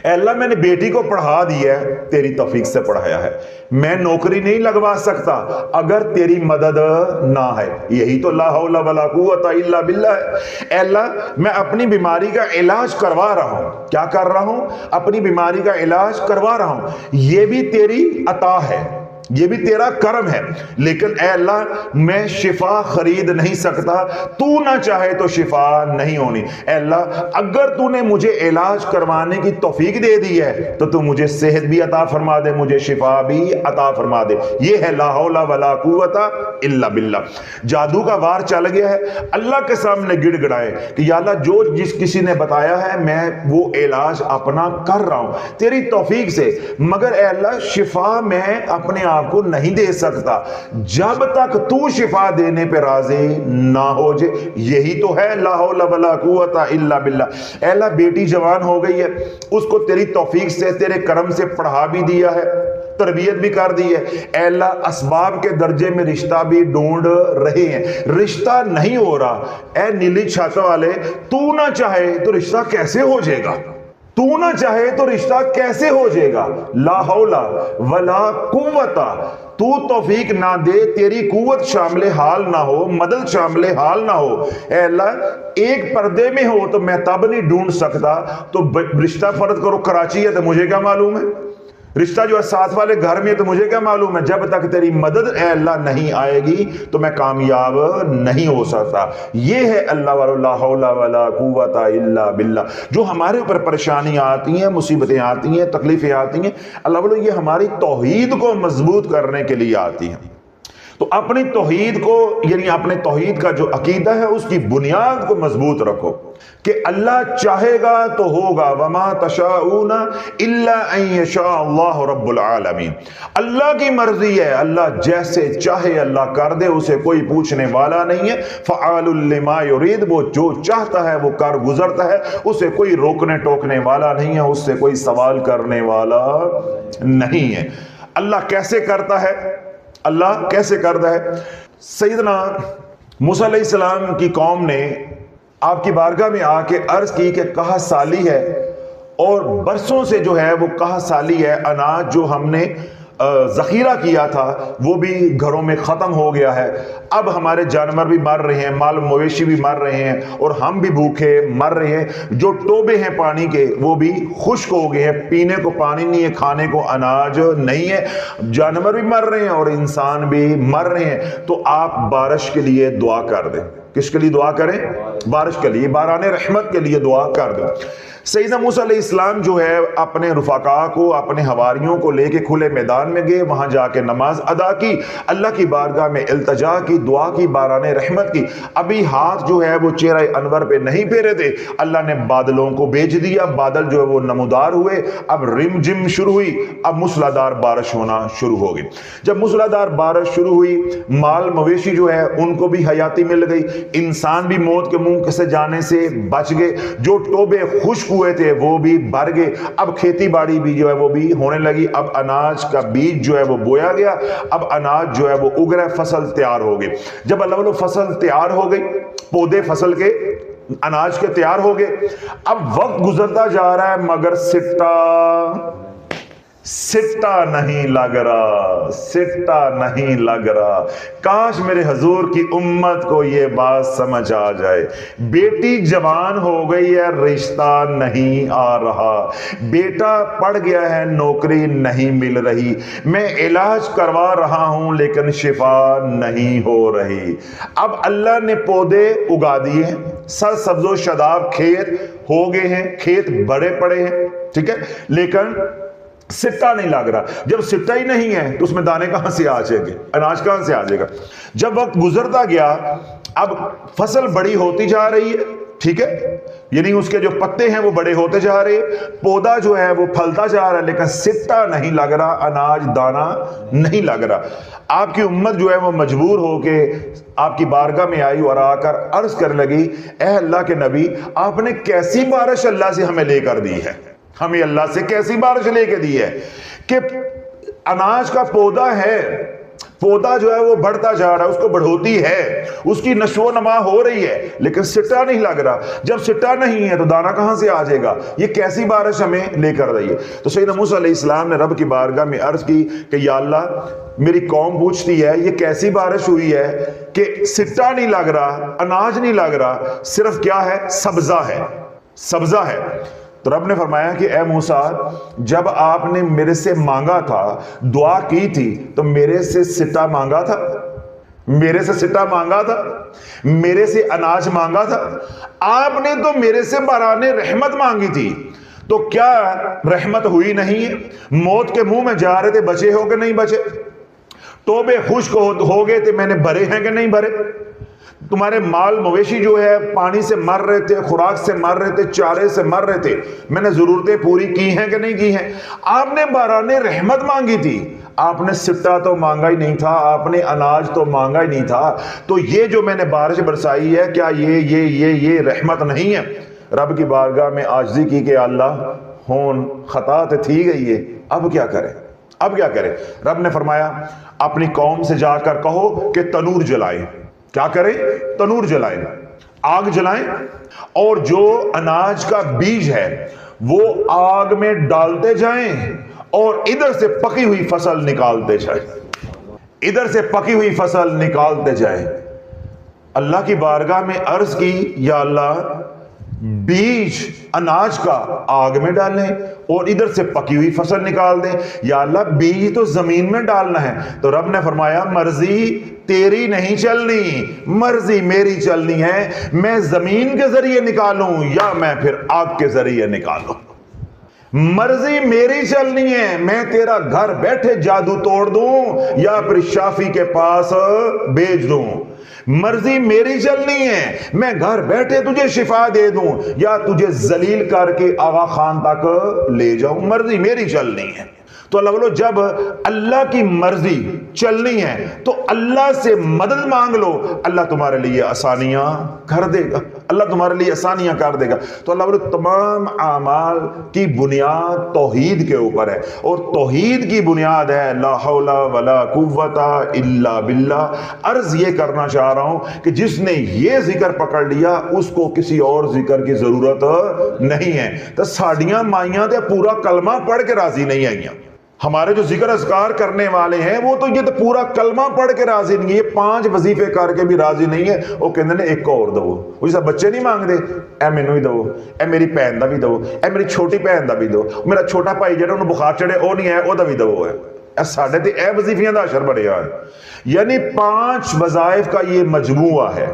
A: اے اللہ میں نے بیٹی کو پڑھا دیا ہے, تیری توفیق سے پڑھایا ہے, میں نوکری نہیں لگوا سکتا اگر تیری مدد نہ ہے. یہی تو لا حول ولا قوت الا باللہ ہے. اے اللہ میں اپنی بیماری کا علاج کروا رہا ہوں. کیا کر رہا ہوں؟ اپنی بیماری کا علاج کروا رہا ہوں. یہ بھی تیری عطا ہے, یہ بھی تیرا کرم ہے، لیکن اے اللہ میں شفا خرید نہیں سکتا، تو نہ چاہے تو شفا نہیں ہونی۔ اے اللہ اگر تو نے مجھے علاج کروانے کی توفیق دے دی ہے تو مجھے صحت بھی عطا فرما دے، مجھے شفا بھی عطا فرما دے۔ یہ ہے لا حول ولا قوت الا باللہ۔ جادو کا وار چل گیا ہے، اللہ کے سامنے گڑ گڑائے کہ یا اللہ جو جس کسی نے بتایا ہے میں وہ علاج اپنا کر رہا ہوں تیری توفیق سے، مگر اے اللہ شفا میں اپنے آپ کو نہیں دے سکتا جب تک تو شفا دینے پہ راضی نہ ہو جائے۔ یہی تو ہے لا حول ولا قوت الا باللہ۔ اے اللہ بیٹی جوان ہو گئی ہے، اس کو تیری توفیق سے تیرے کرم سے پڑھا بھی دیا ہے، تربیت بھی کر دی ہے۔ اے اللہ اسباب کے درجے میں رشتہ بھی ڈھونڈ رہے ہیں، رشتہ نہیں ہو رہا۔ اے نیلی چھت والے تو نہ چاہے تو رشتہ کیسے ہو جائے گا؟ تو نہ چاہے تو رشتہ کیسے ہو جائے گا؟ لا حول ولا قوت، تو توفیق نہ دے، تیری قوت شامل حال نہ ہو، مدد شامل حال نہ ہو۔ اے اللہ ایک پردے میں ہو تو میں تب نہیں ڈھونڈ سکتا، تو رشتہ فرض کرو کراچی ہے تو مجھے کیا معلوم ہے، رشتہ جو ہے ساتھ والے گھر میں تو مجھے کیا معلوم ہے، جب تک تیری مدد اے اللہ نہیں آئے گی تو میں کامیاب نہیں ہو سکتا۔ یہ ہے اللہ والا لا حول ولا قوت الا باللہ۔ جو ہمارے اوپر پریشانیاں آتی ہیں، مصیبتیں آتی ہیں، تکلیفیں آتی ہیں، اللہ والا یہ ہماری توحید کو مضبوط کرنے کے لیے آتی ہیں۔ تو اپنی توحید کو یعنی اپنے توحید کا جو عقیدہ ہے اس کی بنیاد کو مضبوط رکھو کہ اللہ چاہے گا تو ہوگا، وما تشاءون الا ان یشاء اللہ رب العالمین۔ اللہ کی مرضی ہے، اللہ جیسے چاہے اللہ کر دے، اسے کوئی پوچھنے والا نہیں ہے۔ فعال لما یرید، وہ جو چاہتا ہے وہ کر گزرتا ہے، اسے کوئی روکنے ٹوکنے والا نہیں ہے، اس سے کوئی سوال کرنے والا نہیں ہے۔ اللہ کیسے کرتا ہے؟ اللہ کیسے کرتا ہے؟ سیدنا موسیٰ علیہ السلام کی قوم نے آپ کی بارگاہ میں آ کے عرض کی کہ کہا سالی ہے، اور برسوں سے جو ہے وہ کہا سالی ہے، اناج جو ہم نے ذخیرہ کیا تھا وہ بھی گھروں میں ختم ہو گیا ہے، اب ہمارے جانور بھی مر رہے ہیں، مال مویشی بھی مر رہے ہیں، اور ہم بھی بھوکے مر رہے ہیں، جو ٹوبے ہیں پانی کے وہ بھی خشک ہو گئے ہیں، پینے کو پانی نہیں ہے، کھانے کو اناج نہیں ہے، جانور بھی مر رہے ہیں اور انسان بھی مر رہے ہیں، تو آپ بارش کے لیے دعا کر دیں۔ کس کے لیے دعا کریں؟ بارش کے لیے، باران رحمت کے لیے دعا کر دیں۔ سیدنا موسیٰ علیہ السلام جو ہے اپنے رفقاء کو، اپنے حواریوں کو لے کے کھلے میدان میں گئے، وہاں جا کے نماز ادا کی، اللہ کی بارگاہ میں التجا کی، دعا کی، باران رحمت کی۔ ابھی ہاتھ جو ہے وہ چہرہ انور پہ نہیں پھیرے تھے، اللہ نے بادلوں کو بھیج دیا، بادل جو ہے وہ نمودار ہوئے، اب رم جم شروع ہوئی، اب موسلادھار بارش ہونا شروع ہو گئی۔ جب موسلادھار بارش شروع ہوئی، مال مویشی جو ہے ان کو بھی حیاتی مل گئی، انسان بھی موت کے منہ سے جانے سے بچ گئے، جو ٹوبے خشک ہوئے تھے وہ بھی بھر گئے، اب کھیتی باڑی بھی جو ہے وہ بھی ہونے لگی، اب اناج کا بیج جو ہے وہ بویا گیا، اب اناج جو ہے وہ اگ رہا، فصل تیار ہو گئی۔ جب اللہ والو فصل تیار ہو گئی، پودے فصل کے اناج کے تیار ہو گئے، اب وقت گزرتا جا رہا ہے مگر سٹا نہیں لگ رہا، سٹا نہیں لگ رہا۔ کاش میرے حضور کی امت کو یہ بات سمجھ آ جائے، بیٹی جوان ہو گئی ہے رشتہ نہیں آ رہا، بیٹا پڑھ گیا ہے نوکری نہیں مل رہی، میں علاج کروا رہا ہوں لیکن شفا نہیں ہو رہی۔ اب اللہ نے پودے اگا دیے ہیں، سر سبز و شاداب کھیت ہو گئے ہیں، کھیت بڑے پڑے ہیں، ٹھیک ہے، لیکن سٹا نہیں لگ رہا۔ جب سٹا ہی نہیں ہے تو اس میں دانے کہاں سے آ جائیں گے، اناج کہاں سے آ جائے گا؟ جب وقت گزرتا گیا، اب فصل بڑی ہوتی جا رہی ہے، ٹھیک ہے، یعنی اس کے جو پتے ہیں وہ بڑے ہوتے جا رہے ہیں، پودا جو ہے وہ پھلتا جا رہا ہے، لیکن سٹا نہیں لگ رہا، اناج دانا نہیں لگ رہا۔ آپ کی امت جو ہے وہ مجبور ہو کے آپ کی بارگاہ میں آئی اور آ کر عرض کرنے لگی، اے اللہ کے نبی، آپ نے کیسی بارش اللہ سے ہمیں لے کر دی ہے، ہمیں اللہ سے کیسی بارش لے کے دی ہے کہ اناج کا پودا ہے، پودا جو ہے وہ بڑھتا جا رہا ہے، اس کو بڑھوتی ہے، اس کی نشو و نما ہو رہی ہے، لیکن سٹا نہیں لگ رہا۔ جب سٹا نہیں ہے تو دانا کہاں سے آ جائے گا؟ یہ کیسی بارش ہمیں لے کر رہی ہے؟ تو سیدنا موسیٰ علیہ السلام نے رب کی بارگاہ میں عرض کی کہ یا اللہ، میری قوم پوچھتی ہے یہ کیسی بارش ہوئی ہے کہ سٹا نہیں لگ رہا، اناج نہیں لگ رہا، صرف کیا ہے؟ سبزہ ہے، سبزہ ہے۔ تو رب نے فرمایا کہ اے موسیٰ، جب آپ نے میرے سے مانگا تھا، دعا کی تھی، تو میرے سے سٹا مانگا تھا، میرے سے سٹا مانگا تھا، میرے سے اناج مانگا تھا؟ آپ نے تو میرے سے باران رحمت مانگی تھی، تو کیا رحمت ہوئی نہیں ہے؟ موت کے منہ میں جا رہے تھے، بچے ہو کہ نہیں بچے؟ توبے خشک ہو گئے تھے، میں نے بھرے ہیں کہ نہیں بھرے؟ تمہارے مال مویشی جو ہے پانی سے مر رہے تھے، خوراک سے مر رہے تھے، چارے سے مر رہے تھے، میں نے ضرورتیں پوری کی ہیں کہ نہیں کی ہیں؟ آپ نے باران رحمت مانگی تھی، آپ نے سٹا تو مانگا ہی نہیں تھا، آپ نے اناج تو مانگا ہی نہیں تھا، تو یہ جو میں نے بارش برسائی ہے، کیا یہ رحمت نہیں ہے؟ رب کی بارگاہ میں عاجزی کی کہ اللہ ہون خطا تے تھی گئی ہے، اب کیا کرے؟ اب کیا کرے؟ رب نے فرمایا اپنی قوم سے جا کر کہو کہ تنور جلائیں۔ کیا کریں؟ تنور جلائیں، آگ جلائیں، اور جو اناج کا بیج ہے وہ آگ میں ڈالتے جائیں، اور ادھر سے پکی ہوئی فصل نکالتے جائیں، ادھر سے پکی ہوئی فصل نکالتے جائیں۔ اللہ کی بارگاہ میں عرض کی یا اللہ بیج اناج کا آگ میں ڈالیں اور ادھر سے پکی ہوئی فصل نکال دیں، یا اللہ بیج تو زمین میں ڈالنا ہے۔ تو رب نے فرمایا مرضی تیری نہیں چلنی، مرضی میری چلنی ہے، میں زمین کے ذریعے نکالوں یا میں پھر آگ کے ذریعے نکالوں، مرضی میری چلنی ہے، میں تیرا گھر بیٹھے جادو توڑ دوں یا پھر شافی کے پاس بھیج دوں، مرضی میری چلنی ہے، میں گھر بیٹھے تجھے شفا دے دوں یا تجھے ذلیل کر کے آغا خان تک لے جاؤں، مرضی میری چلنی ہے۔ تو اللہ بولو جب اللہ کی مرضی چلنی ہے تو اللہ سے مدد مانگ لو، اللہ تمہارے لیے آسانیاں کر دے گا، اللہ تمہارے لیے آسانیاں کر دے گا۔ تو اللہ بولو تمام اعمال کی بنیاد توحید کے اوپر ہے، اور توحید کی بنیاد ہے لا حول ولا قوت الا باللہ۔ عرض یہ کرنا چاہ رہا ہوں کہ جس نے یہ ذکر پکڑ لیا اس کو کسی اور ذکر کی ضرورت نہیں ہے۔ تو ساڑیاں مائیاں تے پورا کلمہ پڑھ کے راضی نہیں آئیاں، ہمارے جو ذکر اذکار کرنے والے ہیں وہ تو یہ تو پورا کلمہ پڑھ کے راضی نہیں ہے، 5 وظیفے کر کے بھی راضی نہیں ہے، وہ کہندے نے ایک اور دو، وہ جیسا بچے نہیں مانگ دے اے مینوں ہی دو، اے میری بہن دا بھی دو، اے میری چھوٹی بہن دا بھی دو، میرا چھوٹا بھائی جڑا انہوں بخار چڑھے وہ نہیں ہے وہ دا بھی دو ہے، اے ساڈے تے اے وظیفیاں دا اشر بڑھیا ہے۔ یعنی 5 وظائف کا یہ مجموعہ ہے،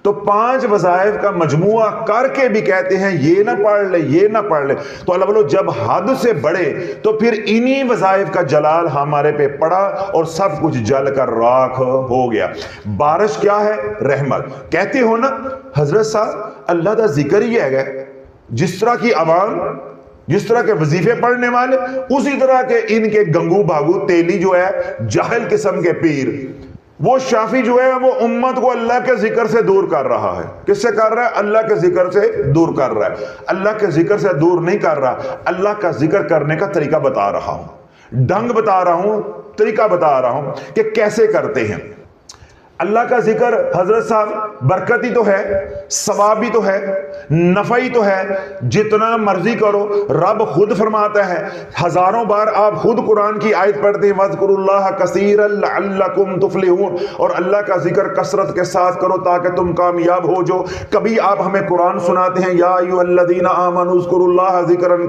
A: تو 5 وظائف کا مجموعہ کر کے بھی کہتے ہیں یہ نہ پڑھ لے یہ نہ پڑھ لے۔ تو اللہ بولو جب حد سے بڑھے تو پھر انہی وظائف کا جلال ہمارے پہ پڑا اور سب کچھ جل کر راکھ ہو گیا۔ بارش کیا ہے؟ رحمت۔ کہتے ہو نا حضرت صاحب اللہ دا ذکر ہی ہے گئے، جس طرح کی عوام جس طرح کے وظیفے پڑھنے والے اسی طرح کے ان کے گنگو بھاگو تیلی جو ہے جاہل قسم کے پیر، وہ شافی جو ہے وہ امت کو اللہ کے ذکر سے دور کر رہا ہے۔ کس سے کر رہا ہے؟ اللہ کے ذکر سے دور کر رہا ہے۔ اللہ کے ذکر سے دور نہیں کر رہا، اللہ کا ذکر کرنے کا طریقہ بتا رہا ہوں، ڈھنگ بتا رہا ہوں، طریقہ بتا رہا ہوں کہ کیسے کرتے ہیں۔ اللہ کا ذکر حضرت صاحب برکتی تو ہے، ثوابی تو ہے، نفعی تو ہے، جتنا مرضی کرو۔ رب خود فرماتا ہے، ہزاروں بار آپ خود قرآن کی آیت پڑھتے ہیں وَاذْكُرُوا اللَّهَ كَثِيرًا لَعَلَّكُمْ تُفْلِحُونَ، اور اللہ کا ذکر کثرت کے ساتھ کرو تاکہ تم کامیاب ہو جو۔ کبھی آپ ہمیں قرآن سناتے ہیں یا ایھا الذین آمنوا اذکروا اللہ ذکرا